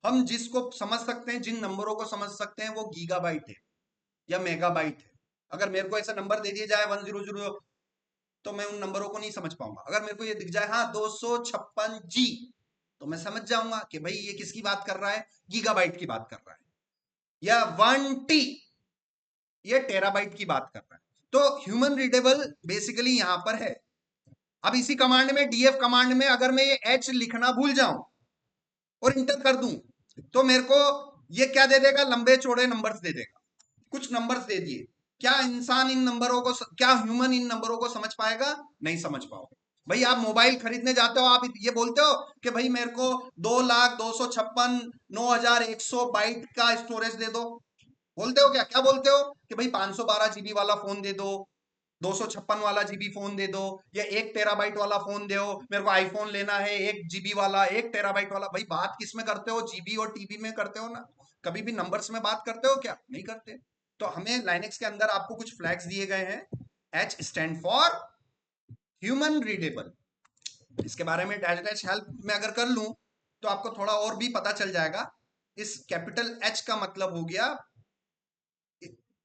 हम जिसको समझ सकते हैं, जिन नंबरों को समझ सकते हैं, वो गीगाबाइट है या मेगाबाइट है। अगर मेरे को ऐसा नंबर दे दिया जाए 100 तो मैं उन नंबरों को नहीं समझ पाऊंगा। अगर मेरे को ये दिख जाए हाँ 256 जी, तो मैं समझ जाऊंगा कि भाई ये किसकी बात कर रहा है? गीगाबाइट की बात कर रहा है। या 1T, ये टेराबाइट की बात कर रहा है। तो ह्यूमन रीडेबल बेसिकली यहां पर है। अब इसी कमांड में, डीएफ कमांड में, अगर मैं ये एच लिखना भूल जाऊं और इंटर कर दूं तो मेरे को ये क्या दे देगा? लंबे चौड़े नंबर्स दे देगा। कुछ नंबर्स दे दिए क्या इंसान इन नंबरों को, क्या ह्यूमन इन नंबरों को समझ पाएगा? नहीं समझ पाओगे। भाई आप मोबाइल खरीदने जाते हो, आप ये बोलते हो कि भाई मेरे को 2,256,9,100 बाइट का स्टोरेज दे दो। बोलते हो क्या? क्या बोलते हो कि भाई 512 GB वाला फोन दे दो, 256 वाला जीबी फोन दे दो, या 1 TB वाला फोन दो, मेरे को आईफोन लेना है 1 GB वाला, 1 TB वाला। भाई बात किस में करते हो? जीबी और टीबी में करते हो ना। कभी भी नंबर्स में बात करते हो क्या? नहीं करते। तो हमें लाइनेक्स के अंदर आपको कुछ फ्लैग्स दिए गए हैं। H stand for human readable. इसके बारे में डैश डैश हेल्प में अगर कर लूं तो आपको थोड़ा और भी पता चल जाएगा। इस कैपिटल H का मतलब हो गया,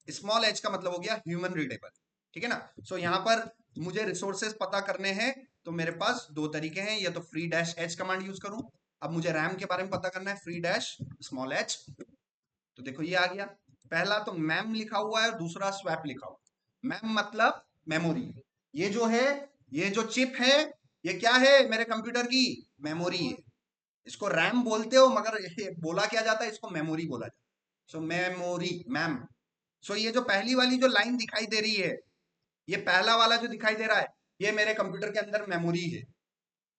स्मॉल h का मतलब हो गया ह्यूमन रीडेबल। ठीक है ना। सो यहाँ पर मुझे रिसोर्सेज पता करने हैं, तो मेरे पास दो तरीके हैं, या तो free dash h command use करूं। अब मुझे रैम के बारे में पता करना है, फ्री डैश स्मॉल h। तो देखो ये आ गया। पहला तो मैम लिखा हुआ है और दूसरा स्वैप लिखा हुआ है। मैम मतलब मेमोरी। ये जो है, ये जो चिप है, ये क्या है मेरे कंप्यूटर की? मेमोरी है। इसको रैम बोलते हो मगर बोला क्या जाता है? इसको मेमोरी बोला जाता है। सो मेमोरी, मैम। सो ये जो पहली वाली जो लाइन दिखाई दे रही है, ये पहला वाला जो दिखाई दे रहा है, ये मेरे कंप्यूटर के अंदर मेमोरी है।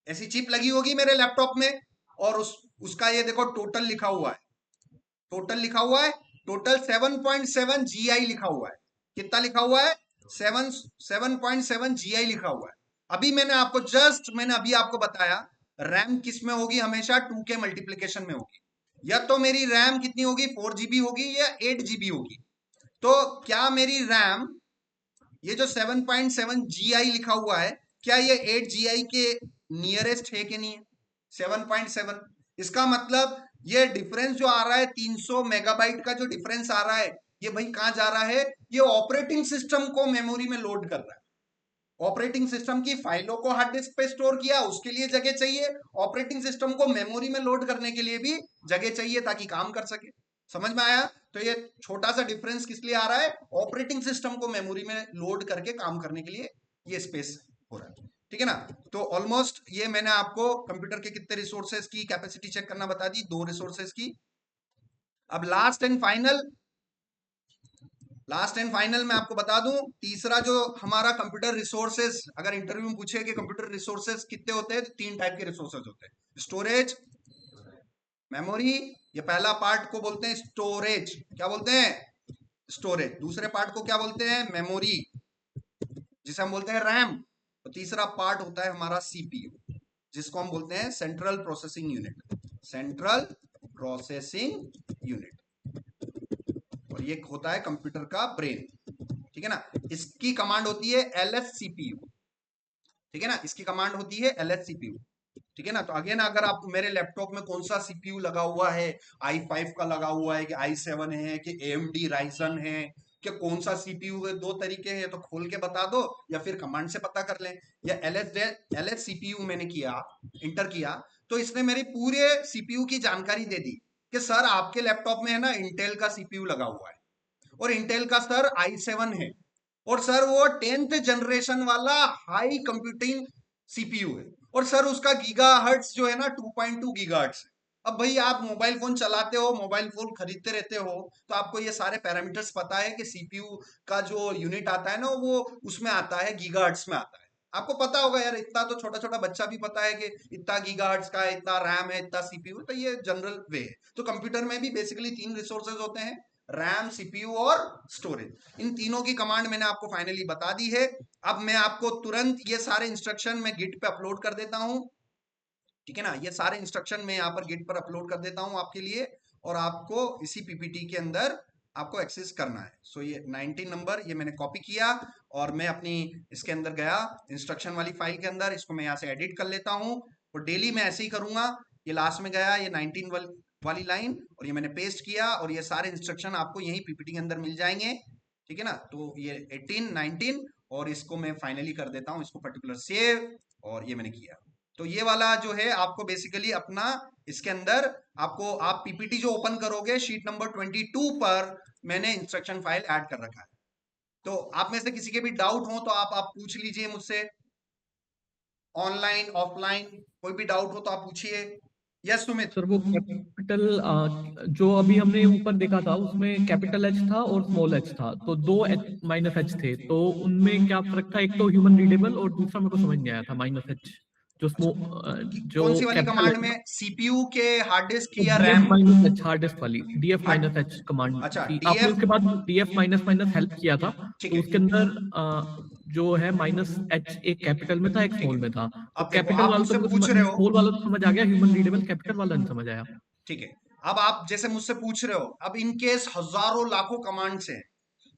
ऐसी चिप लगी होगी मेरे लैपटॉप में, और उसका ये देखो टोटल लिखा हुआ है। टोटल लिखा हुआ है, टोटल 7.7 GI लिखा हुआ है। कितना लिखा हुआ है? 7.7 GI लिखा हुआ है। अभी मैंने अभी आपको बताया, रैम किस में होगी? हमेशा 2 के मल्टीप्लीकेशन में होगी। या तो मेरी रैम कितनी होगी? 4 GB होगी या 8 GB होगी। तो क्या मेरी रैम, ये जो 7.7 GI लिखा हुआ है, क्या ये 8 GI के नियरेस्ट है कि नहीं है? 7.7। इसका मतलब ये डिफरेंस जो आ रहा है, 300 मेगाबाइट का जो डिफरेंस आ रहा है, ये भाई कहां जा रहा है? ये ऑपरेटिंग सिस्टम को मेमोरी में लोड कर रहा है। ऑपरेटिंग सिस्टम की फाइलों को हार्ड डिस्क पे स्टोर किया, उसके लिए जगह चाहिए। ऑपरेटिंग सिस्टम को मेमोरी में लोड करने के लिए भी जगह चाहिए ताकि काम कर सके। समझ में आया? तो ये छोटा सा डिफरेंस किस लिए आ रहा है? ऑपरेटिंग सिस्टम को मेमोरी में लोड करके काम करने के लिए ये स्पेस हो रहा है। ठीक है ना। तो ऑलमोस्ट ये मैंने आपको कंप्यूटर के कितने रिसोर्सेज की कैपेसिटी चेक करना बता दी, 2 रिसोर्सेज की। अब लास्ट एंड फाइनल मैं आपको बता दूं, तीसरा जो हमारा कंप्यूटर रिसोर्सेज, अगर इंटरव्यू में पूछे कि कंप्यूटर रिसोर्सेज कितने होते हैं, तो 3 टाइप के रिसोर्सेज होते हैं। Storage, memory. ये पहला पार्ट को बोलते हैं स्टोरेज। क्या बोलते हैं? स्टोरेज। दूसरे पार्ट को क्या बोलते हैं? मेमोरी, जिसे हम बोलते हैं रैम। तो तीसरा पार्ट होता है हमारा सीपीयू, जिसको हम बोलते हैं central processing unit. Central processing unit. और ये होता है कंप्यूटर का ब्रेन। ठीक है ना। इसकी कमांड होती है LSCPU। ठीक है ना। इसकी कमांड होती है LSCPU। ठीक है ना। तो अगेन अगर आप मेरे लैपटॉप में कौन सा सीपीयू लगा हुआ है, i5 का लगा हुआ है कि i7 है कि AMD राइजन है, कि कौन सा सीपीयू है, दो तरीके हैं, तो खोल के बता दो या फिर कमांड से पता कर लें। या LSCPU मैंने किया, इंटर किया, तो इसने मेरी पूरे सीपीयू की जानकारी दे दी कि सर आपके लैपटॉप में है ना इंटेल का सीपीयू लगा हुआ है, और इंटेल का सर i7 है, और सर वो 10th जनरेशन वाला हाई कंप्यूटिंग सीपीयू है, और सर उसका गीगाहर्ट्ज जो है ना 2.2 गीगाहर्ट्ज है। अब भाई आप मोबाइल फोन चलाते हो, मोबाइल फोन खरीदते रहते हो, तो आपको ये सारे पैरामीटर्स पता है कि सीपीयू का जो यूनिट आता है ना, वो उसमें आता है, गीगाहर्ट्ज में आता है। आपको पता होगा यार, इतना तो छोटा छोटा बच्चा भी पता है कि इतना गीगाहर्ट्ज का है, इतना रैम है, इतना सीपीयू। तो ये जनरल वे है। तो कंप्यूटर में भी बेसिकली 3 रिसोर्सेज होते हैं, रैम, सीपीयू और स्टोरेज। इन तीनों की कमांड मैंने आपको फाइनली बता दी है। अब मैं आपको तुरंत ये सारे इंस्ट्रक्शन मैं गिट पे अपलोड कर देता हूं। ठीक है ना। ये सारे इंस्ट्रक्शन मैं यहाँ पर गिट पर अपलोड कर देता हूं आपके लिए, और आपको इसी पीपीटी के अंदर आपको एक्सेस करना है। सो ये 19 नंबर ये मैंने कॉपी किया, और मैं अपनी इसके अंदर गया इंस्ट्रक्शन वाली फाइल के अंदर, इसको मैं यहाँ से एडिट कर लेता हूँ, और डेली मैं ऐसे ही करूंगा। ये लास्ट में गया ये 19 वाली लाइन, और ये मैंने पेस्ट किया, और ये सारे इंस्ट्रक्शन आपको यही पीपीटी के अंदर मिल जाएंगे। ठीक है ना। तो ये 18 19, और इसको मैं फाइनली कर देता हूँ, इसको पर्टिकुलर सेव, और ये मैंने किया। तो ये वाला जो है आपको बेसिकली अपना इसके अंदर, आपको आप पीपीटी जो ओपन करोगे शीट नंबर 22 पर मैंने इंस्ट्रक्शन फाइल ऐड कर रखा है। तो आप में से किसी के भी डाउट हो तो आप पूछ लीजिए मुझसे, ऑनलाइन ऑफलाइन कोई भी डाउट हो तो आप पूछिए। यस सुमित। सर वो कैपिटल जो अभी हमने ऊपर देखा था उसमें कैपिटल एच था और स्मॉल एच था, तो दो एच माइनस एच थे, तो उनमें क्या फर्क था? एक तो ह्यूमन रीडेबल और दूसरा मेरे को समझ नहीं आया था माइनस एच जो जो कौन सी वाली कैपिटल कमांड एच में, सीपीयू के हार्ड डिस्क तो या DF RAM? Minus H hard disk वाली, DF hard, minus H command अच्छा थी, आपने डीएफ, उसके बाद डीएफ माइनस माइनस हेल्प किया था, ठीक तो है उसके अंदर जो है माइनस एच एक कैपिटल में था एक ठीक स्मॉल है। में था, तो अब देखो कैपिटल आप वाला तो मुझसे मेरे को पूछ रहे हो, स्मॉल वाला तो समझ आ गया, ह्यूमन रीडेबल कैपिटल वाला नहीं समझ आया। ठीक है, अब आप जैसे मुझसे पूछ रहे हो, अब इनकेस हजारों लाखों कमांड्स हैं,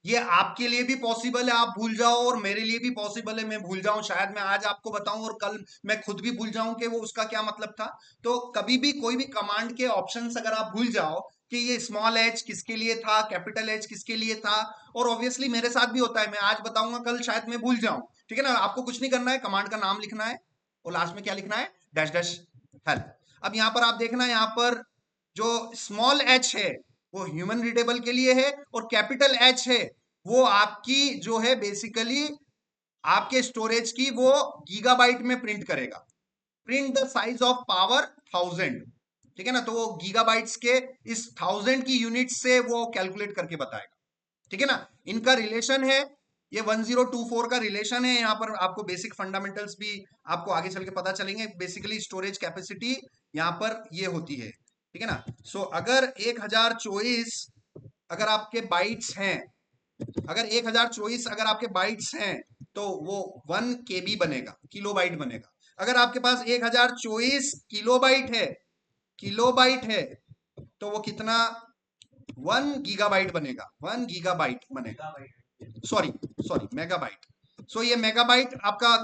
ये आपके लिए भी पॉसिबल है आप भूल जाओ, और मेरे लिए भी पॉसिबल है मैं भूल जाऊं, शायद मैं आज आपको बताऊं और कल मैं खुद भी भूल जाऊं कि वो उसका क्या मतलब था। तो कभी भी कोई भी कमांड के ऑप्शंस अगर आप भूल जाओ कि ये स्मॉल एच किसके लिए था, कैपिटल एच किसके लिए था, और ऑब्वियसली मेरे साथ भी होता है, मैं आज बताऊंगा कल शायद मैं भूल जाऊं, ठीक है ना। आपको कुछ नहीं करना है, कमांड का नाम लिखना है और लास्ट में क्या लिखना है, डैश डैश हेल्प। अब यहां पर आप देखना, यहां पर जो स्मॉल एच है वो ह्यूमन रीडेबल के लिए है, और कैपिटल एच है वो आपकी जो है बेसिकली आपके स्टोरेज की वो गीगाबाइट में प्रिंट करेगा। Print the size of power 1000, ठीक है ना, तो वो गीगाबाइट्स के इस 1000 की यूनिट से वो कैलकुलेट करके बताएगा, ठीक है ना। इनका रिलेशन है, ये 1024 का रिलेशन है, यहाँ पर आपको बेसिक फंडामेंटल्स भी आपको आगे चल के पता चलेंगे। बेसिकली स्टोरेज कैपेसिटी यहाँ पर ये होती है, ठीक है ना। सो अगर 1024 अगर आपके बाइट्स हैं, अगर 1024 अगर आपके बाइट्स हैं तो वो 1 KB बनेगा, किलोबाइट बनेगा। अगर आपके पास 1024 किलोबाइट है, किलोबाइट है, तो वो कितना, 1 गीगाबाइट बनेगा, 1 गीगाबाइट बनेगा, सॉरी सॉरी मेगाबाइट। सो ये मेगाबाइट आपका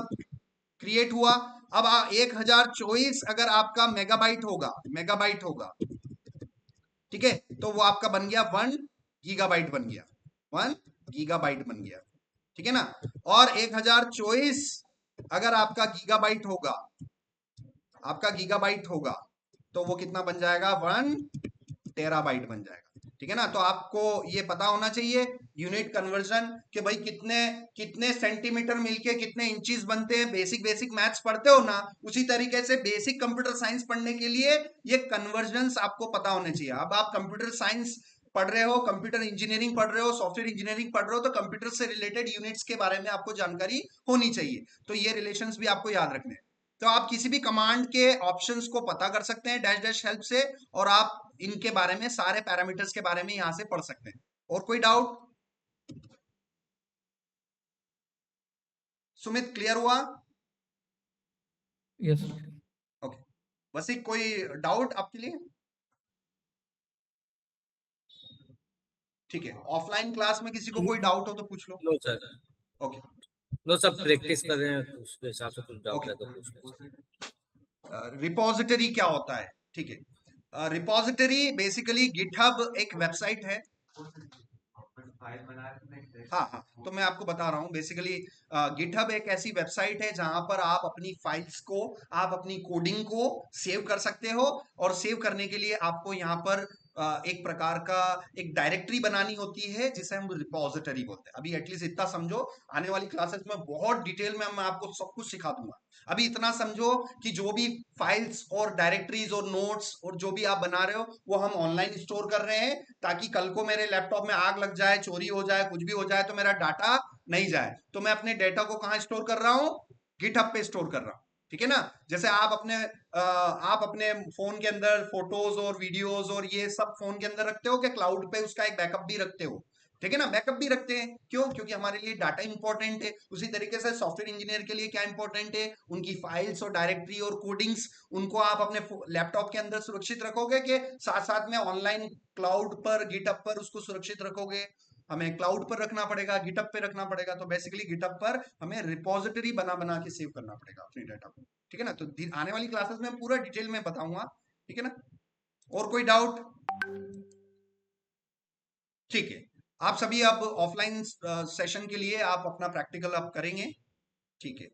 क्रिएट हुआ। अब 1024 अगर आपका मेगाबाइट होगा, मेगाबाइट होगा, ठीक है, तो वो आपका बन गया 1 गीगाबाइट बन गया, 1 गीगाबाइट बन गया, ठीक है ना। और 1024 अगर आपका गीगाबाइट होगा, आपका गीगाबाइट होगा, तो वो कितना बन जाएगा, 1 टेराबाइट बन जाएगा, ठीक है ना। तो आपको ये पता होना चाहिए यूनिट कन्वर्जन कि भाई कितने कितने सेंटीमीटर मिलके कितने इंचेस बनते हैं। बेसिक बेसिक मैथ्स पढ़ते हो ना, उसी तरीके से बेसिक कंप्यूटर साइंस पढ़ने के लिए ये कन्वर्जन्स आपको पता होने चाहिए। अब आप कंप्यूटर साइंस पढ़ रहे हो, कंप्यूटर इंजीनियरिंग पढ़ रहे हो, सॉफ्टवेयर इंजीनियरिंग पढ़ रहे हो, तो कंप्यूटर से रिलेटेड यूनिट्स के बारे में आपको जानकारी होनी चाहिए, तो ये रिलेशंस भी आपको याद रखने हैं। तो आप किसी भी कमांड के ऑप्शंस को पता कर सकते हैं डैश डैश हेल्प से, और आप इनके बारे में सारे पैरामीटर्स के बारे में यहां से पढ़ सकते हैं। और कोई डाउट? सुमित क्लियर हुआ? यस। ओके, बस एक कोई डाउट आपके लिए? ठीक है, ऑफलाइन क्लास में किसी को कोई डाउट हो तो पूछ लो। नो सर, ओके नो सब प्रैक्टिस कर रहे हैं तो उसके हिसाब से कुछ डाउट है तो ओके। पूछ लें। रिपॉजिटरी क्या होता है, ठीक है। रिपॉजिटरी बेसिकली गिटहब एक वेबसाइट है। हाँ हाँ, तो मैं आपको बता रहा हूँ बेसिकली गिटहब एक ऐसी वेबसाइट है जहां पर आप अपनी फाइल्स को, आप अपनी कोडिंग को सेव कर सकते हो, और सेव करने के लिए आपको यहाँ पर एक प्रकार का एक डायरेक्टरी बनानी होती है जिसे हम रिपॉजिटरी बोलते हैं। अभी एटलीस्ट इतना समझो, आने वाली क्लासेस में बहुत डिटेल में मैं आपको सब कुछ सिखा दूंगा। अभी इतना समझो कि जो भी फाइल्स और डायरेक्टरीज और नोट्स और जो भी आप बना रहे हो वो हम ऑनलाइन स्टोर कर रहे हैं, ताकि कल को मेरे लैपटॉप में आग लग जाए, चोरी हो जाए, कुछ भी हो जाए तो मेरा डाटा नहीं जाए। तो मैं अपने डेटा को कहाँ स्टोर कर रहा हूँ, गिटहब पे स्टोर कर रहा हूँ, ठीक है ना। जैसे आप अपने फोन के अंदर फोटोज और वीडियोज और ये सब फोन के अंदर रखते हो, क्या क्लाउड पे उसका एक बैकअप भी रखते हो, ठीक है ना। बैकअप भी रखते हैं, क्यों? क्योंकि हमारे लिए डाटा इंपॉर्टेंट है। उसी तरीके से सॉफ्टवेयर इंजीनियर के लिए क्या इंपॉर्टेंट है, उनकी फाइल्स और डायरेक्टरी और कोडिंग्स, उनको आप अपने लैपटॉप के अंदर सुरक्षित रखोगे कि साथ साथ में ऑनलाइन क्लाउड पर, गिटहब पर उसको सुरक्षित रखोगे। हमें क्लाउड पर रखना पड़ेगा, गिटहब पे रखना पड़ेगा, तो बेसिकली गिटहब पर हमें रिपॉजिटरी बना बना के सेव करना पड़ेगा अपने डाटा को, ठीक है ना। तो आने वाली क्लासेस में पूरा डिटेल में बताऊंगा, ठीक है ना। और कोई डाउट? ठीक है, आप सभी अब ऑफलाइन सेशन के लिए आप अपना प्रैक्टिकल आप करेंगे, ठीक है।